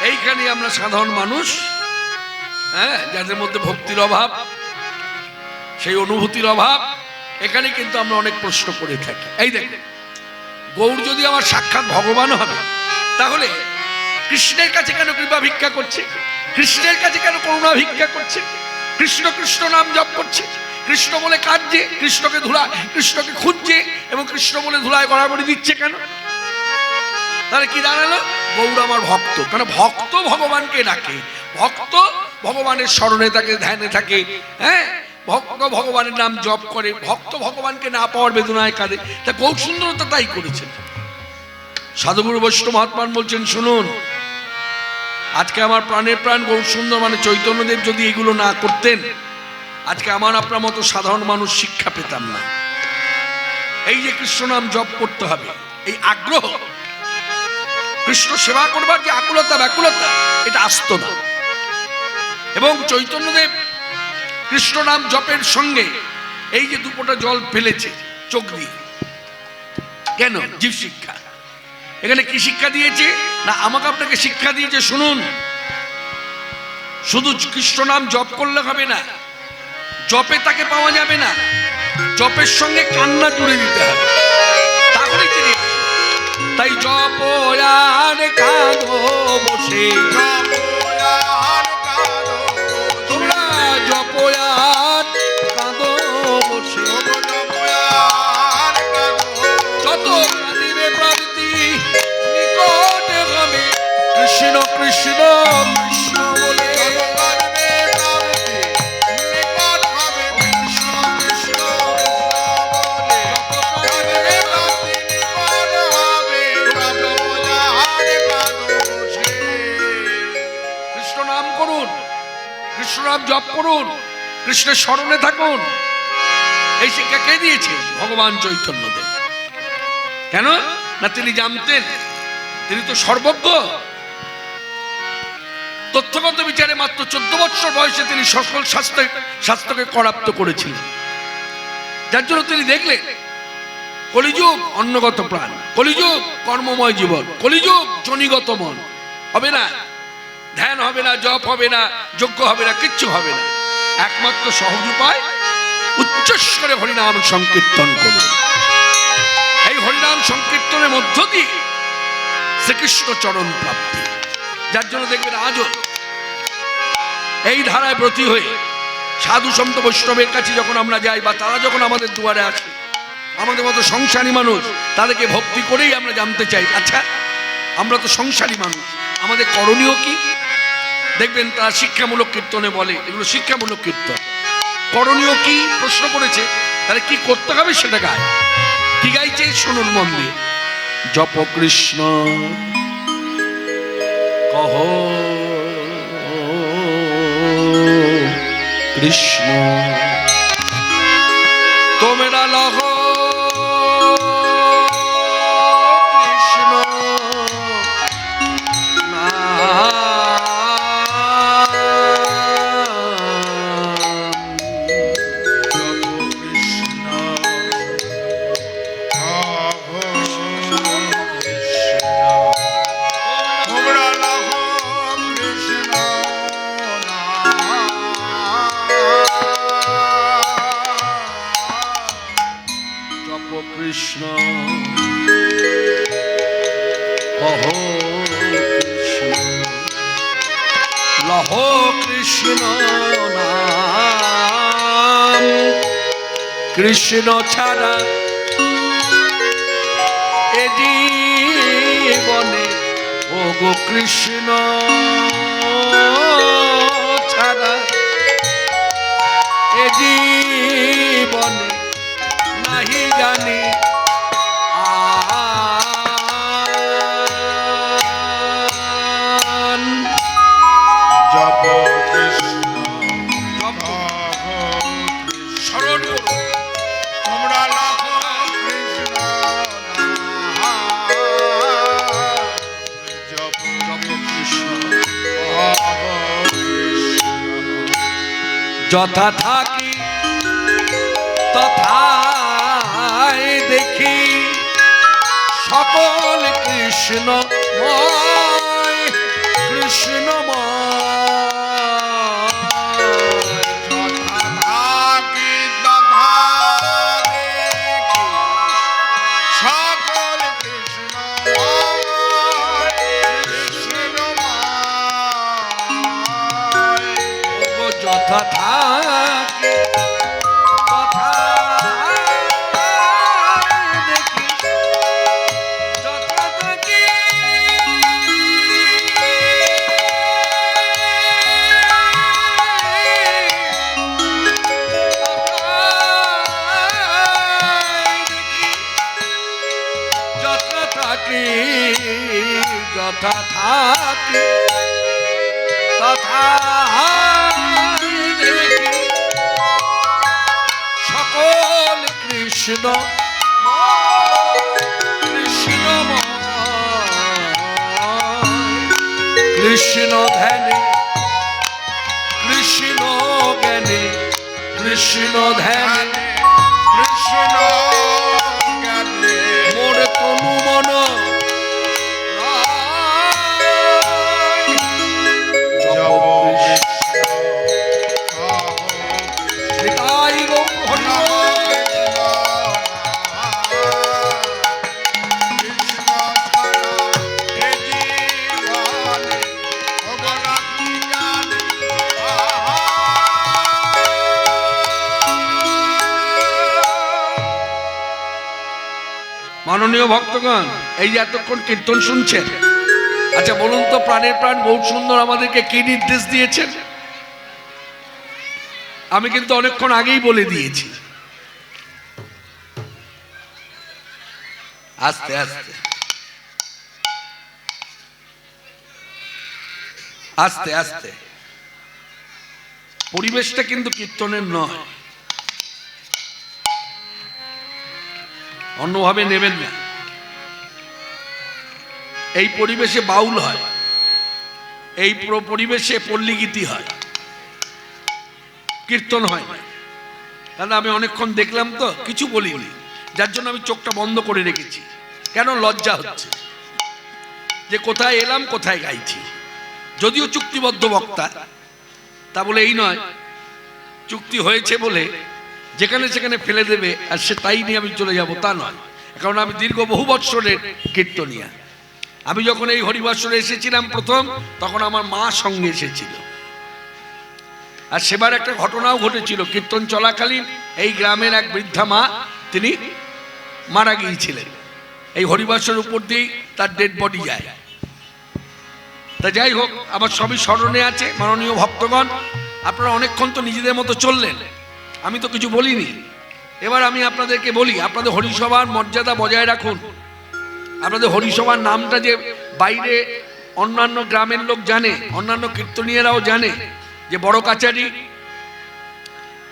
এইখানে আমরা সাধারণ মানুষ, হ্যাঁ, যাদের মধ্যে ভক্তির অভাব, সেই অনুভূতির অভাব, এখানে কিন্তু আমরা অনেক প্রশ্ন করে থাকি। এই দেখেন, গৌর যদি আমার সাক্ষাৎ ভগবান হবে, তাহলে কৃষ্ণের কাছে কেন কৃপা ভিক্ষা করছে? কৃষ্ণের কাছে কেন করুণা ভিক্ষা করছে? কৃষ্ণ কৃষ্ণ নাম জপ করছে, কৃষ্ণ বলে কাঁদছে, কৃষ্ণকে খুঁজছে এবং কৃষ্ণ বলে ধুলায় গড়াগড়ি দিচ্ছে কেন? তাহলে কি দাঁড়ালো? গৌর আমার ভক্ত। কেন ভক্ত ভগবানকে ডাকে, ভক্ত ভগবানের স্মরণে থাকে, ধ্যানে থাকে, হ্যাঁ, ভক্ত ভগবানের নাম জপ করে, ভক্ত ভগবানকে না পাওয়ার বেদনায় কাঁদে। তা গৌর সুন্দরতা তাই করেছেন। সাধুগুরু বৈষ্ণব মহাত্মান বলছেন, শুনুন, আজকে আমার প্রাণের প্রাণ গৌর সুন্দর মানে চৈতন্যদেব যদি এগুলো না করতেন, আজকে আমার আপনার মতো সাধারণ মানুষ শিক্ষা পেতাম না। এই যে কৃষ্ণ নাম জপ করতে হবে, এই আগ্রহ, কৃষ্ণ সেবা করবার যে আকুলতা ব্যাকুলতা, এটা আসতো না। এবং চৈতন্যদেব কৃষ্ণ নাম জপের সঙ্গে এই যে দুপোটা জল ফেলেছে চোখ দিয়ে, কেন? জীব শিক্ষা। এখানে কি শিক্ষা দিয়েছে না, আমাকে আপনাকে শিক্ষা দিয়েছে, শুনুন, শুধু কৃষ্ণ নাম জপ করলে হবে না, জপে তাকে পাওয়া যাবে না, জপের সঙ্গে কান্না জুড়ে দিতে হবে, তাহলেই তিনি আসবেন। তাই জপ আর কাঁদো বসে, তোমরা জপ আর কাঁদো বসে, যত কাঁদিবে প্রান্তি নিকটে হবে কৃষ্ণ কৃষ্ণ কৃষ্ণ বলে। কৃষ্ণ নাম জপ করুন, কৃষ্ণের স্মরণে থাকুন, এই শিক্ষা কে দিয়েছে? ভগবান চৈতন্যদেব। কেন না তিনি জানতেন তিনি তো সর্বজ্ঞ। তথ্যগত বিচারে মাত্র 14 বছর বয়সে তিনি সকল শাস্ত্রকে করাপ্ত করেছিলেন। যার জন্য তিনি দেখলেন কলিযুগ অন্নগত প্রাণ, কলিযুগ কর্মময় জীবন, কলিযুগ জনিগত মন। হবে না, ধ্যান হবে না, জপ হবে না, যজ্ঞ হবে না, কিচ্ছু হবে না। একমাত্র সহজ উপায় উচ্চস্বরে হরিনাম সংকীর্তন করুন। এই হরিনাম সংকীর্তনের মধ্য দিয়ে শ্রীকৃষ্ণ চরণ প্রাপ্তি। যার জন্য দেখবেন আজও এই ধারায় ব্রতী হয়ে সাধু সন্ত বৈষ্ণবের কাছে যখন আমরা যাই বা তারা যখন আমাদের দুয়ারে আসে, আমাদের মতো সংসারী মানুষ তাদেরকে ভক্তি করেই আমরা জানতে চাই, আচ্ছা আমরা তো সংসারী মানুষ, আমাদের করণীয় কি? দেখবেন তারা শিক্ষামূলক কীর্তনে বলে এগুলো শিক্ষামূলক কীর্তন। করণীয় কি প্রশ্ন করেছে, তাহলে কি করতে হবে সেটা গায়। কি গাইছে শুনুন মন দিয়ে। জপ কৃষ্ণ কহ কৃষ্ণ তোমরা লহ কৃষ্ণ কৃষ্ণ কহ কৃষ্ণ লহ কৃষ্ণ নাম। কৃষ্ণ ছাড়া এ জীবনে ও গো কৃষ্ণ ছাড়া এ জীবনে নাহি জানি আন। জপ কৃষ্ণ স্মরণ করুন তোমরা লহ কৃষ্ণ জপ কৃষ্ণ কৃষ্ণ। যথা থাকি তথায় দেখি সকল কৃষ্ণময় কৃষ্ণময়। যথা থাকি তথা দেখি সকল কৃষ্ণময় কৃষ্ণময়। ও যথা থাকি যথা থাকি তথা দেখি সকল কৃষ্ণ কৃষ্ণময়। কৃষ্ণ ধ্যানে কৃষ্ণ জ্ঞানে কৃষ্ণ ধ্যানে কৃষ্ণ জ্ঞানে মোর তনু মন মাননীয় ভক্তগণ, এই যে এতক্ষণ কীর্তন শুনছেন, আচ্ছা বলুন তো প্রাণের প্রাণ গৌর সুন্দর আমাদেরকে কি নির্দেশ দিয়েছেন? আমি কিন্তু অনেকক্ষণ আগেই বলে দিয়েছি। আস্তে আস্তে আস্তে আস্তে পরিবেশটা কিন্তু কীর্তনের নয়। অন্যভাবে নেবেন না। এই পরিবেশে বাউল হয়, এই পরিবেশে পল্লীগীতি হয়, কীর্তন হয় না। কারণ আমি অনেকক্ষণ দেখলাম তো কিছু বলিনি, যার জন্য আমি চোখটা বন্ধ করে রেখেছি। কেন? লজ্জা হচ্ছে যে কোথায় এলাম, কোথায় গাইছি। যদিও চুক্তিবদ্ধ বক্তা, তা বলে এই নয় চুক্তি হয়েছে বলে যেখানে সেখানে ফেলে দেবে আর সে তাই নিয়ে আমি চলে যাব, তা নয়। কারণ আমি দীর্ঘ বহু বৎসরের কীর্তনিয়া। আমি যখন এই হরিবাসরে এসেছিলাম প্রথম, তখন আমার মা সঙ্গে এসেছিল। আর সেবার একটা ঘটনাও ঘটেছিল। কীর্তন চলাকালীন এই গ্রামের এক বৃদ্ধা মা, তিনি মারা গিয়েছিলেন। এই হরিবাসরের উপর দিয়েই তার ডেড বডি যায়। তা যাই হোক, আমার সবই স্মরণে আছে। মাননীয় ভক্তগণ, আপনারা অনেকক্ষণ তো নিজেদের মতো চললেন, আমি তো কিছু বলিনি। এবার আমি আপনাদেরকে বলি, আপনাদের হরিসভার মর্যাদা বজায় রাখুন। আপনাদের হরিসভার নামটা যে বাইরে অন্যান্য গ্রামের লোক জানে, অন্যান্য কীর্তনীয়রাও জানে যে বড় কাচারি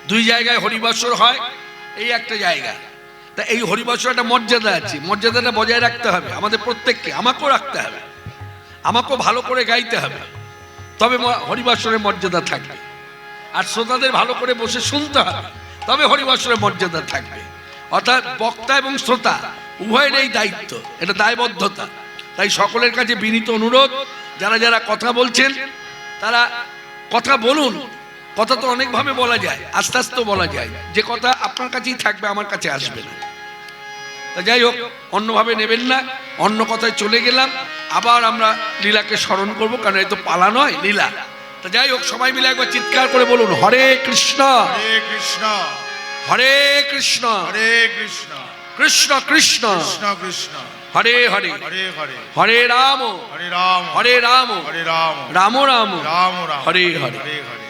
2 জায়গায় হরিবাসর হয়, এই একটা জায়গা। তা এই হরিবাসর একটা মর্যাদা আছে, মর্যাদাটা বজায় রাখতে হবে আমাদের প্রত্যেককে। আমাকেও রাখতে হবে, আমাকেও ভালো করে গাইতে হবে, তবে হরিবাসরের মর্যাদা থাকবে। আর শ্রোতাদের ভালো করে বসে শুনতে হবে, তবে হরিবাসরের মর্যাদা থাকবে। অর্থাৎ বক্তা এবং শ্রোতা উভয়ের এই দায়িত্ব, এটা দায়বদ্ধতা। তাই সকলের কাছে বিনীত অনুরোধ, যারা যারা কথা বলছেন তারা কথা বলুন। কথা তো অনেকভাবে বলা যায়, আস্তে আস্তেও বলা যায়। যে কথা আপনার কাছেই থাকবে, আমার কাছে আসবে না। তা যাই হোক, অন্যভাবে নেবেন না। অন্য কথায় চলে গেলাম। আবার আমরা লীলাকে স্মরণ করব, কারণ এই তো পালা নয়, লীলা। তা যাই হোক, সবাই মিলে একবার চিৎকার করে বলুন, হরে কৃষ্ণ হরে কৃষ্ণ হরে কৃষ্ণ হরে কৃষ্ণ কৃষ্ণ কৃষ্ণ কৃষ্ণ কৃষ্ণ হরে হরে হরে হরে হরে রাম হরে রাম হরে রাম হরে রাম রাম রাম রাম রাম হরে হরে। হরে হরে।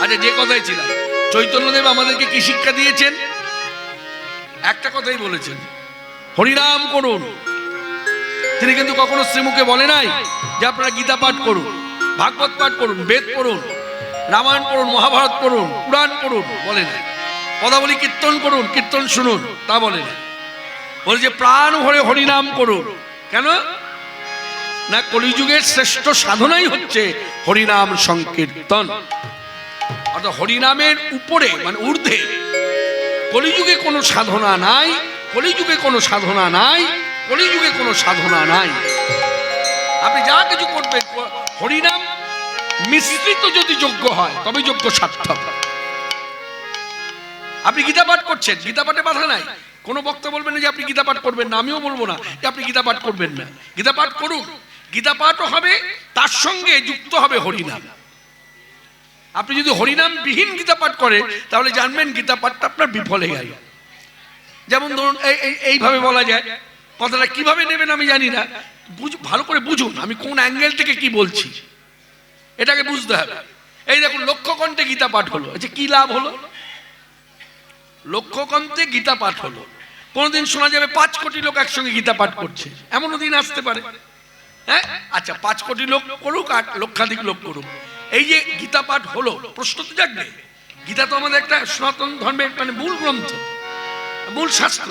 আচ্ছা, যে কথাই ছিলাম, চৈতন্যদেব আমাদেরকে কি শিক্ষা দিয়েছেন? একটা কথাই বলেছেন, হরিনাম করুন। তিনি কিন্তু কখনো শ্রীমুখে বলে নাই যে আপনারা গীতা পাঠ করুন, ভাগবত পাঠ করুন, বেদ পড়ুন, রামায়ণ পড়ুন, মহাভারত পড়ুন, পুরাণ পড়ুন, বলে নাই। পদাবলী কীর্তন করুন, কীর্তন শুনুন, তা বলে নাই। বলে যে প্রাণ ভরে হরিনাম করুন। কেন না? কলিযুগের শ্রেষ্ঠ সাধনাই হচ্ছে হরিনাম সংকীর্তন। অর্থাৎ হরিনামের উপরে, মানে ঊর্ধ্বে কলিযুগে কোনো সাধনা নাই, কলিযুগে কোনো সাধনা নাই, কলিযুগে কোনো সাধনা নাই। আপনি যা কিছু করবেন, হরিনাম মিশ্রিত যদি যোগ্য হয় তবে যোগ্য সার্থক। আপনি গীতা পাঠ করছেন, গীতা পাঠে বাধা নাই। কোনো বক্তা বলবেন না যে আপনি গীতা পাঠ করবেন না, আমিও বলবো না যে আপনি গীতা পাঠ করবেন না। গীতা পাঠ করুন, গীতা পাঠও হবে, তার সঙ্গে যুক্ত হবে হরিনাম। আপনি যদি হরিনাম বিহীন গীতা পাঠ করেন, তাহলে জানবেন গীতা পাঠটা আপনার বিফলে গেল। যেমন ধরুন, এইভাবে বলা যায়, কথাটা কিভাবে নেবেন আমি জানি না, ভালো করে বুঝুন আমি কোন অ্যাঙ্গেল থেকে কি বলছি, এটাকে বুঝতে হবে। এই দেখুন, লক্ষ্যকণ্ঠে গীতা পাঠ হলো, আচ্ছা কি লাভ হলো? লক্ষ্যকণ্ঠে গীতা পাঠ হলো, কোনদিন শোনা যাবে 5 কোটি লোক একসঙ্গে গীতা পাঠ করছে, এমনও দিন আসতে পারে। হ্যাঁ, আচ্ছা 5 কোটি লোক করুক আর লক্ষাধিক লোক করুক, এই যে গীতা পাঠ হলো, প্রশ্ন তো জাগবে। গীতা তো আমাদের একটা সনাতন ধর্মের মানে মূল গ্রন্থ, মূল শাস্ত্র,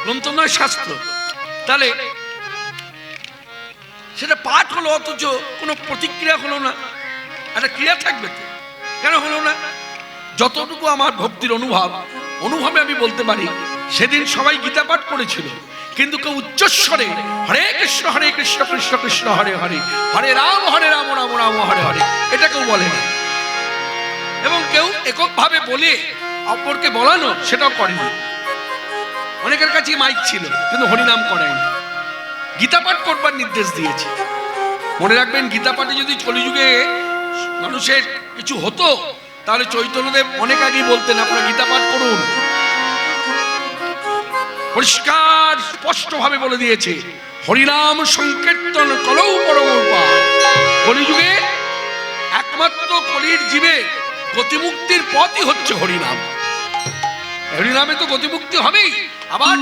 গ্রন্থ নয় শাস্ত্র। তাহলে সেটা পাঠ হলো, অথচ কোনো প্রতিক্রিয়া হলো না। একটা ক্রিয়া থাকবে তো, কেন হলো না? যতটুকু আমার ভক্তির অনুভবে আমি বলতে পারি, সেদিন সবাই গীতা পাঠ করেছিল, কিন্তু কেউ উচ্চস্বরে হরে কৃষ্ণ কৃষ্ণ কৃষ্ণ হরে হরে, হরে রাম রাম রাম হরে হরে, এটা কেউ বলে না। এবং কেউ এককভাবে বলে অপরকে বলানো, সেটাও করেনি। অনেকের কাছে মাইক ছিল, কিন্তু হরিনাম করেনি। গীতা পাঠ করবার নির্দেশ দিয়েছে। মনে রাখবেন, গীতা পাঠে যদি কলিযুগে মানুষের কিছু হতো, তাহলে চৈতন্যদেব অনেক আগেই বলতেন আপনারা গীতা পাঠ করুন। পরিষ্কার স্পষ্ট ভাবে বলে দিয়েছে, হরিনাম সংকীর্তন কলৌ পরম উপায়। কলিযুগে একমাত্র কলির জীবে গতিমুক্তির পথই হচ্ছে হরিনাম। হরিনামে তো গতিমুক্তি হবেই, আবার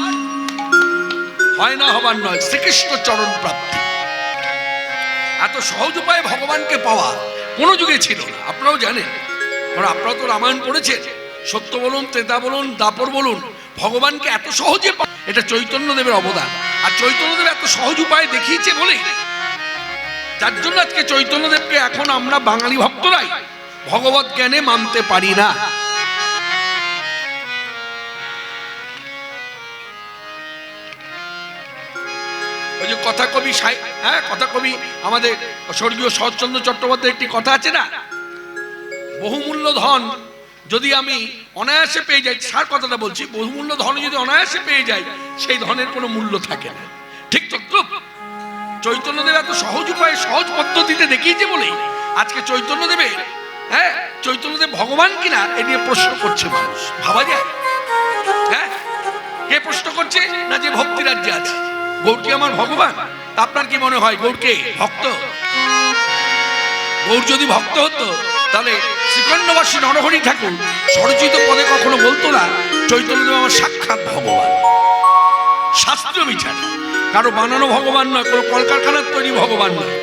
হয় না হবার নয়, শ্রীকৃষ্ণ চরণ প্রাপ্তি। এত সহজ উপায়ে ভগবানকে পাওয়া কোন যুগে ছিল না, আপনারাও জানেন। কারণ আপনারা তো রামায়ণ পড়েছেন, সত্য বলুন, ত্রেতা বলুন, দাপর বলুন, ভগবানকে এত সহজে এটা চৈতন্যদেবের অবদান। আর চৈতন্যদেব এত সহজ উপায় দেখিয়েছে বলে যার জন্য আজকে চৈতন্যদেবকে এখন আমরা বাঙালি ভক্তরাই ভগবত জ্ঞানে মানতে পারি না। ওই যে কথা কবি কথা কবি আমাদের স্বর্গীয় শরৎচন্দ্র চট্টোপাধ্যায় একটি কথা আছে না, বহুমূল্য ধন যদি আমি অনায়াসে পেয়ে যাই, সার কথাটা বলছি, বহুমূল্য ধন যদি অনায়াসে পেয়ে যাই সেই ধনের কোনো মূল্য থাকে না। ঠিক তো? চৈতন্যদেব এত সহজ উপায়ে সহজ পদ্ধতিতে দেখিয়েছে বলেই আজকে চৈতন্যদেবের চৈতন্যদেব ভগবান কিনা এ নিয়ে প্রশ্ন করছে মানুষ। ভাবা যায়? কে প্রশ্ন করছে? না যে ভক্তি রাজ্যে আছে। গৌর কি আমার ভগবান? আপনার কি মনে হয় গৌর কে ভক্ত? গৌর যদি ভক্ত হতো তাহলে শ্রীখণ্ডবাসী নরহরি ঠাকুর স্বরচিত পদে কখনো বলতো না চৈতন্যদেব আমার সাক্ষাৎ ভগবান। শাস্ত্র বিচার, কারো বানানো ভগবান নয়, কোনো কলকারখানার তৈরি ভগবান নয়,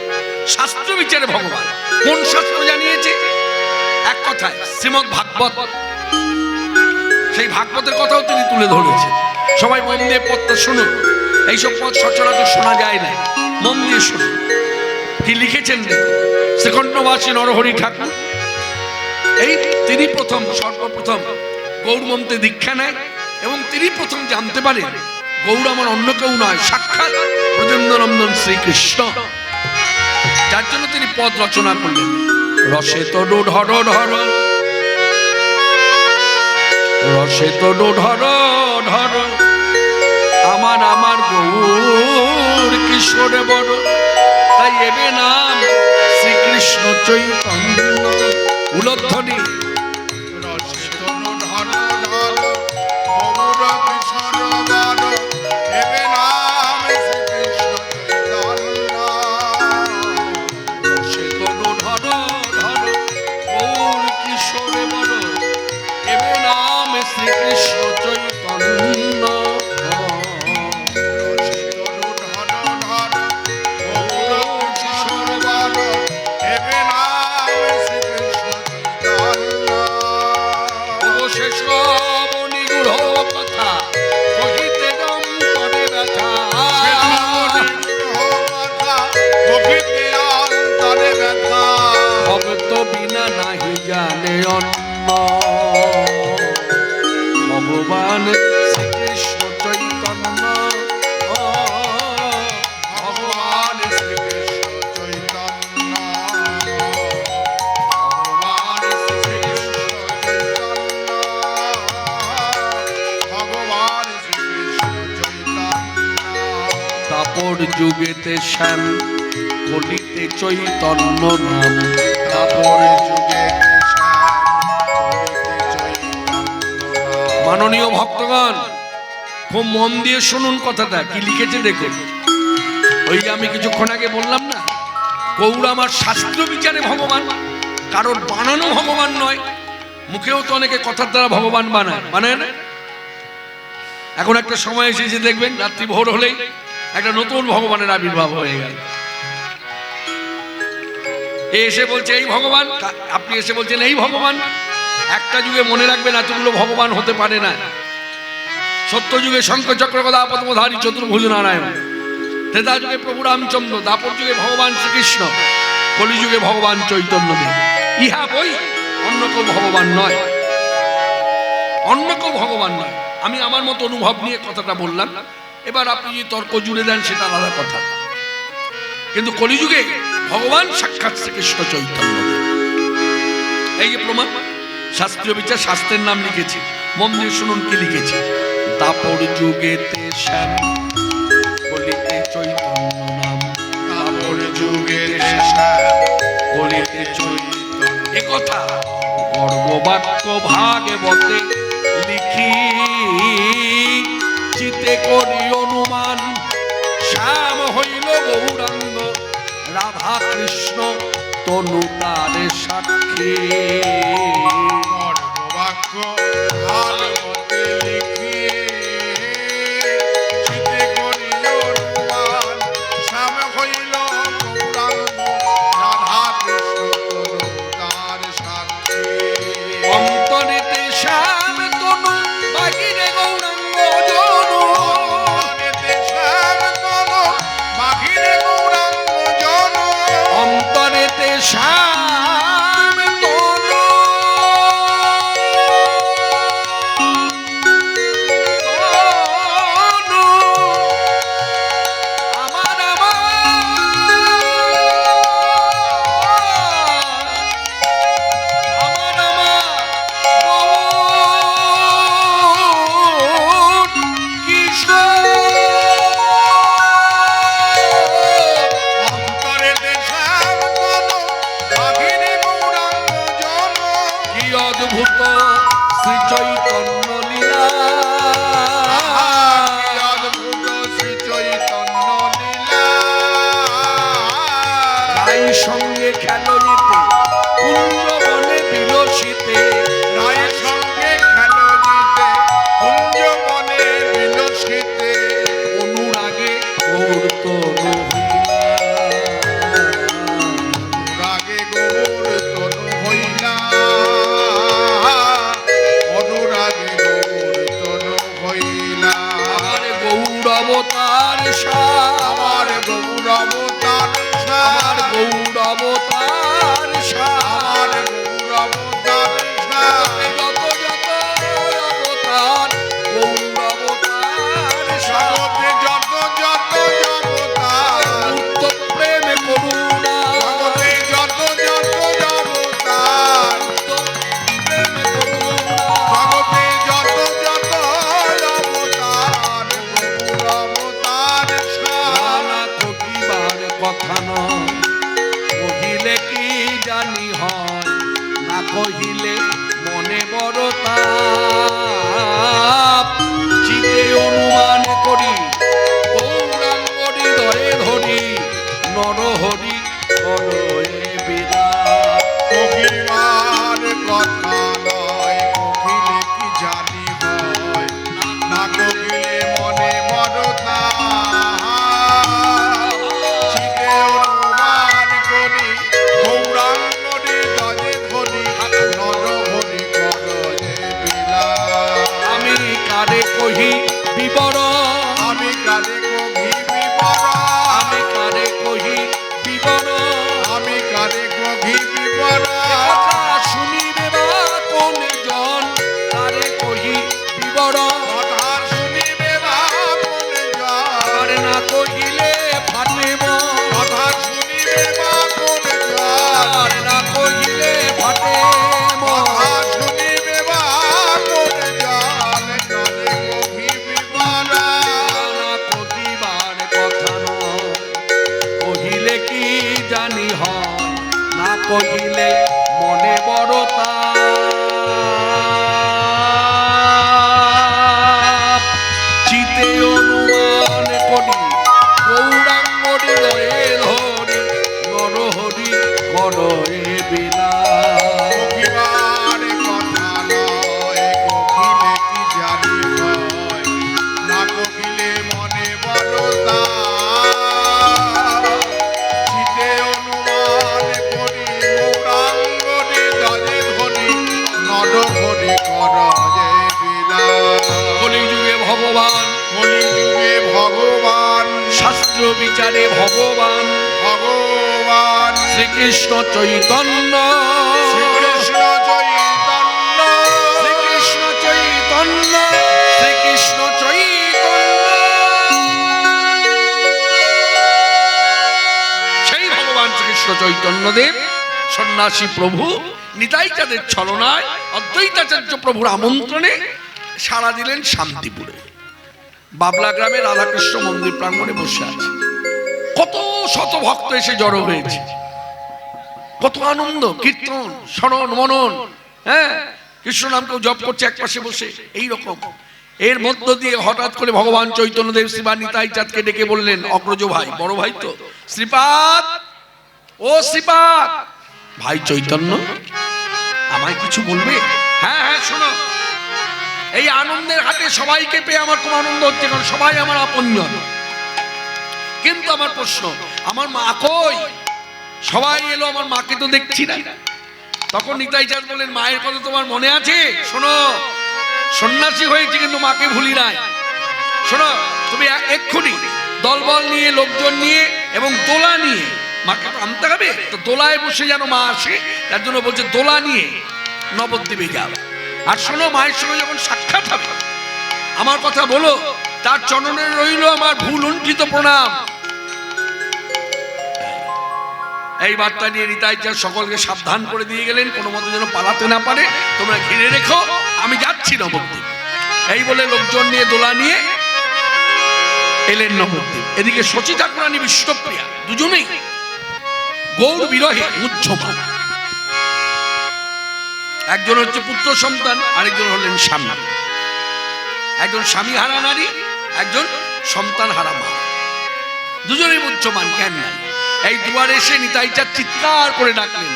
শাস্ত্র বিচারে ভগবান। কোন শাস্ত্র জানিয়েছে? এক কথায় শ্রীমদ ভাগবত, সেই ভাগবতের কথাও তিনি তুলে ধরেছেন। সবাই মন দিয়ে পদটা শুনুন, এইসব পদ সচরাচর শোনা যায় না, মন দিয়ে শুনুন কি লিখেছেন। শ্রীখণ্ডবাসী নরহরি ঠাকুর এই তিনি সর্বপ্রথম গৌর মন্ত্রে দীক্ষা নেয় এবং তিনি প্রথম জানতে পারেন গৌর আমার অন্য কেউ নয়, সাক্ষাৎ ব্রজেন্দ্রনন্দন শ্রীকৃষ্ণ। যার জন্য তিনি পদ রচনা করলেন। রসে তনু ঢর ঢর, রসে তনু ঢর ঢর, আমার আমার গৌর কিশোরে বড়, তাই এবে নাম শ্রীকৃষ্ণ চৈতন্য। উলধ্বনি রসে তনু ঢর ঢর, গৌর কিশোর বর, এবে নাম শ্রীকৃষ্ণ চৈতন্য। রসে তনু ঢর ঢর, গৌর কিশোরে বড়, এবে নাম শ্রীকৃষ্ণ চৈতন্য। বিনা নাহি জানে অন্য ভগবান শ্রীকৃষ্ণ চৈতন্য। ভগবান শ্রীকৃষ্ণ চৈতন্য, ভগবান শ্রীকৃষ্ণ চৈতন্য, ভগবান শ্রীকৃষ্ণ চৈতন্য। তাপর যুগেতে শ্যাম, কলিতে চৈতন্য নাম। তাপর যুগে মাননীয় ভক্তগণ খুব মন দিয়ে শুনুন কথাটা কি লিখেছে দেখুন। ওই যে আমি কিছুক্ষণ আগে বললাম না গৌর আমার শাস্ত্র বিচারে ভগবান, কারোর বানানো ভগবান নয়। মুখেও তো অনেকে কথার দ্বারা ভগবান বানায় না। এখন একটা সময় এসেছে দেখবেন রাত্রি ভোর হলেই একটা নতুন ভগবানের আবির্ভাব হয়ে গেল। এসে বলছে এই ভগবান, আপনি এসে বলছেন এই ভগবান। একটা যুগে মনে রাখবেন এতগুলো ভগবান হতে পারে না। সত্য যুগে শঙ্কর চক্র গদাপদ্মধারী চতুর্ভুজ নারায়ণ, ত্রেতা যুগে প্রভু রামচন্দ্র, দাপর যুগে ভগবান শ্রীকৃষ্ণ, কলিযুগে ভগবান চৈতন্যদেব। ইহা বই, অন্য কেউ ভগবান নয়, অন্য কেউ ভগবান নয়। আমি আমার মতো অনুভব নিয়ে কথাটা বললাম। এবার আপনি যদি তর্ক জুড়ে দেন সেটা আলাদা কথা, কিন্তু কলিযুগে ভগবান সাক্ষাৎ শ্রীকৃষ্ণ চৈতন্য। এই যে প্রমাণ, শাস্ত্রীয় বিচার, শাস্ত্রের নাম লিখেছে, মন দিয়ে শুনুন কি লিখেছে। দাপর যুগেতে শ্যাম, কলিতে চৈতন্য নাম। তাপর যুগেতে শ্যাম, কলিতে চৈতন্য। একথা গর্ববাক্য ভাগবতে লিখি, চিতে করি অনুমান, শ্যাম হইল গৌরাঙ্গ, রাধা কৃষ্ণ তনু তারে সাক্ষী। গর্ববাক্য ভাগবতে লিখি, চিতে করি অনুমান, শ্যাম হইল গৌরাঙ্গ, রাধা কৃষ্ণ তনু তার সাক্ষী। অন্তরেতে শ্যাম তনু, বাহিরে গৌরাঙ্গ, অবতার সার, আমার গৌর অবতার আমার সার, গৌর অবতার সার, আমার গৌর অবতার সার, যত যত অবতার গৌর অবতার সার, জগতে যত যত অবতার, মুক্ত প্রেম করুণা, জগতে যত যত অবতার, মুক্ত প্রেম করুণা, জগতে যত যত অবতার, গৌর অবতার সার। নানা কহিবার কথা নয়, কহিলে কি জানি হয়, না কহিলে মনে বড় তাপ, চিতে অনুমান করি গৌরাঙ্গরি ধরে ধরি, নরহরি করয়ে বিরাট। কহিবার কথা নয়, কহিলে কি জানি হয়, না কহিলে মনে মরতা। চিতে অনুমান করি গৌরাঙ্গরি দজে ধরি, নরহরি করয়ে বিলাস। আমি কারে কহি বিবরণ, আমি কারে কহি বিবরণ, আমি কারে কহি বিবরণ, আমি কারে কহি বিবরণ, কথা শুনিবে বা কোন জন, কারে কহি বিবরণ, কথা শুনিবে বা কোনে যায়, আর না কহিলে ফাটে মন, কথা শুনিবে বা কোনে যায়, আর না কহিলে ফাটে মন। কথা শুনিবে বা কোনে যায়, কারে কহি বিবরণ। না কহিবার কথা নয়, কহিলে কি জানি হয়, না কহিলে মনে বড় তাপ, চিতে অনুমান করি গৌরাঙ্গরি ধরে ধরি, নরহরি করয়ে বিলাস। কহিবার কথা নয়, কহিলে কি জানি হয়, না কহিলে মনে বড়তা। চিতে অনুমান করি গৌরাঙ্গরি দজে ধরি, নরহরি করয়ে বিলাস। কলিযুগে ভগবান, কলিযুগে ভগবান, শাস্ত্র বিচারে ভগবান, ভগবান শ্রীকৃষ্ণ চৈতন্য, শ্রীকৃষ্ণ চৈতন্য, শ্রীকৃষ্ণ চৈতন্য, শ্রীকৃষ্ণ চৈতন্য, সেই ভগবান শ্রীকৃষ্ণ চৈতন্য দেব সন্ন্যাসী প্রভু নিতাই চাঁদের ছলনায় অদ্বৈতাচার্য প্রভুর আমন্ত্রণে সাড়া দিলেন শান্তিপুরে। বাবলা গ্রামে রাধাকৃষ্ণ মন্দির প্রাঙ্গণে বসে আছে, কত শত ভক্ত এসে জড়ো হয়েছে, কত আনন্দ, কীর্তন, স্মরণ, মনন, হ্যাঁ, কৃষ্ণ নাম কেউ জপ করছে এক পাশে বসে, এই রকম। এর মধ্য দিয়ে হঠাৎ করে ভগবান চৈতন্যদেব শ্রীবা নিতাই চাঁদকে ডেকে বললেন, অগ্রজ ভাই, বড় ভাই তো, শ্রীপাদ, ও শ্রীপাদ, ভাই চৈতন্য আমায় কিছু বলবে? হ্যাঁ হ্যাঁ, শোনো, এই আনন্দের হাটে সবাইকে পেয়ে আমার খুব আনন্দ হচ্ছে, কারণ সবাই আমার আপনজন। কিন্তু আমার প্রশ্ন, আমার মা কই? সবাই এলো, আমার মাকে তো দেখছি না। তখন নিতাই চাঁদ বললেন, মায়ের কথা তোমার মনে আছে? শোনো, সন্ন্যাসী হয়েছে কিন্তু মাকে ভুলি নাই। শোনো, তুমি এক্ষুনি দলবল নিয়ে, লোকজন নিয়ে এবং দোলা নিয়ে মাকে তো আনতে হবে, তো দোলায় বসে যেন মা আসে, তার জন্য বলছে দোলা নিয়ে নবদ্বীপে যাও। আর শোনো, মায়ের সঙ্গে যখন সাক্ষাৎ হবে আমার কথা বলো, তার চরণে রইল আমার ভুল লুণ্ঠিত প্রণাম। এই বার্তা নিয়ে নিতাই চাঁদ সকলকে সাবধান করে দিয়ে গেলেন, কোনো মতে যেন পালাতে না পারে, তোমরা ঘিরে রেখো, আমি যাচ্ছি নবদ্বীপ। এই বলে লোকজন নিয়ে দোলা নিয়ে এলেন নবদ্বীপ। এদিকে শচী ঠাকুরানী বিষ্ণুপ্রিয়া দুজনেই গৌর বিরহে মুহ্যমান। একজন হচ্ছে পুত্র সন্তান, আরেকজন হলেন স্বামী। একজন স্বামী হারা নারী, একজন সন্তান হারা মা, দুজনেই মুহ্যমান, জ্ঞান নাই। এই দুয়ারে এসে নিতাই চাঁদ চিৎকার করে ডাকলেন,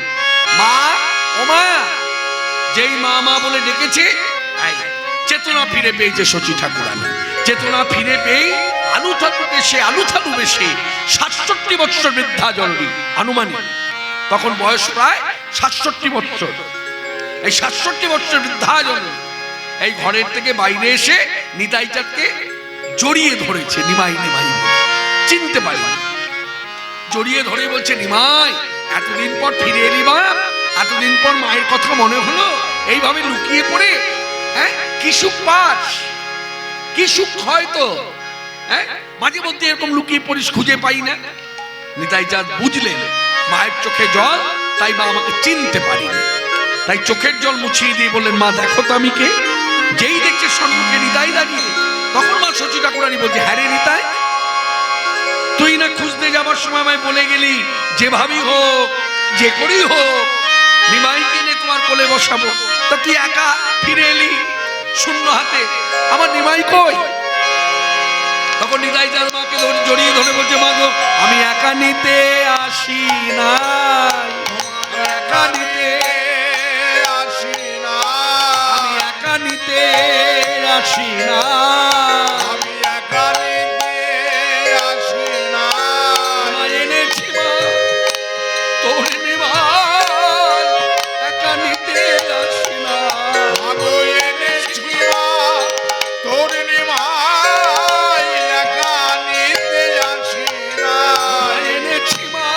মা, ও মা। যেই মা মা বলে ডেকেছে, চেতনা ফিরে পেয়েছে শচী ঠাকুরানী। চেতনা ফিরে পেয়ে আলু থাকুকে সে আলু থাকু বেশে ৬৭ বৎসর বৃদ্ধা জননী, আনুমানিক তখন বয়স প্রায় ৬৭ বৎসর। এই ৬৭ বৎসর বৃদ্ধা জননী এই ঘরের থেকে বাইরে এসে নিতাই চাঁদকে জড়িয়ে ধরেছে, নিমাই নিমাই বলে। চিনতে পারিনি। জড়িয়ে ধরে বলছে, নিমাই এতদিন পর ফিরে এলি বাপ, এতদিন পর মায়ের কথা মনে হলো, এইভাবে লুকিয়ে পড়ে, হ্যাঁ কি সুখ পাস, কি সুখ হয় তো, হ্যাঁ মাঝে মধ্যে এরকম লুকিয়ে পড়িস, খুঁজে পাই না। নিতাই চাঁদ বুঝলেন মায়ের চোখে জল, তাই মা আমাকে চিনতে পারিনি। তাই চোখের জল মুছিয়ে দিয়ে বললেন, মা দেখো তো আমি কে। যেই দেখছে সম্মুখে নিতাই দাঁড়িয়ে, তখন মা শচী ঠাকুরানী বলছে, হ্যাঁ রে নিতাই, তুই না খুঁজতে যাবার সময় আমায় বলে গেলি যেভাবেই হোক, যে করেই হোক নিমাইকে এনে তোমার কোলে বসাবো, তা তুই একা ফিরে এলি শূন্য হাতে, আমার নিমাই কই? তখন নিতাই চাঁদ মাকে জড়িয়ে ধরে বলছে, মা গো আমি একা নিতে আসি নাই, একা নিতে আসি না, আমি একা নিতে আসি না, আমি একা নিতে আসি না, আমায় এনেছি মা তোর নিমাই, একা নিতে আসি না, মাগো এনেছি মা তোর নিমাই, একা নিতে আসি না, আমায় এনেছি মা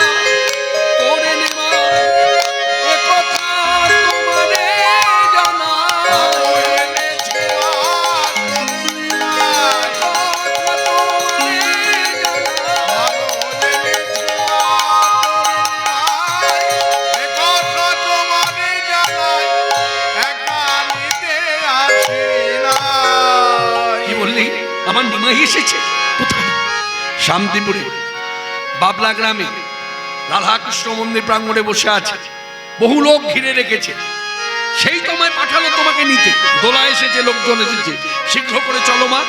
তোর নিমাই, এ কথা তোমারে জানা, মাগো এনেছি মা তোর নিমাই, কথা তোমারে জানা। মাগো এনেছি মা তোর নিমাই, এ কথা তোমারে জানাই, একা নিতে আসি না। কি বললি? আমার নিমাই এসেছে? কোথায়? শান্তিপুরে বাবলা গ্রামে রাধাকৃষ্ণ মন্দির প্রাঙ্গণে বসে আছে, বহু লোক ঘিরে রেখেছে। সেই তোমায় পাঠালো তোমাকে নিতে, দোলা এসেছে, লোকজন এসেছে, শীঘ্র করে চলো মা।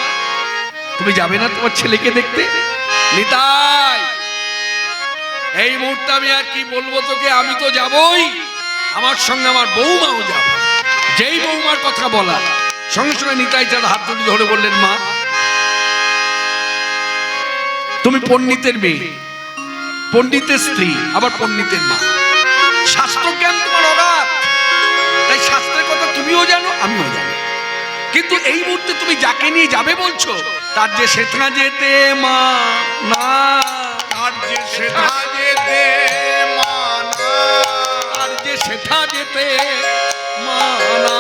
তুমি যাবে না তোমার ছেলেকে দেখতে? নিতাই, এই মুহূর্তে আমি আর কি বলবো তোকে, আমি তো যাবই, আমার সঙ্গে আমার বৌমাও যাবে। যেই বৌমার কথা বলা, সঙ্গে সঙ্গে নিতাই চাঁদ হাত দুটি ধরে বললেন, মা তুমি পণ্ডিতের মেয়ে, পণ্ডিতের স্ত্রী, আবার পণ্ডিতের মা, শাস্ত্র জ্ঞান তোমার অগাধ, তাই শাস্ত্রের কথা তুমিও জানো, আমিও জানি। কিন্তু এই মুহূর্তে তুমি যাকে নিয়ে যাবে বলছো, তার যে সেথা যেতে মা না, আর যে সেটা যেতে মানা, তার যে সেথা যেতে মা না,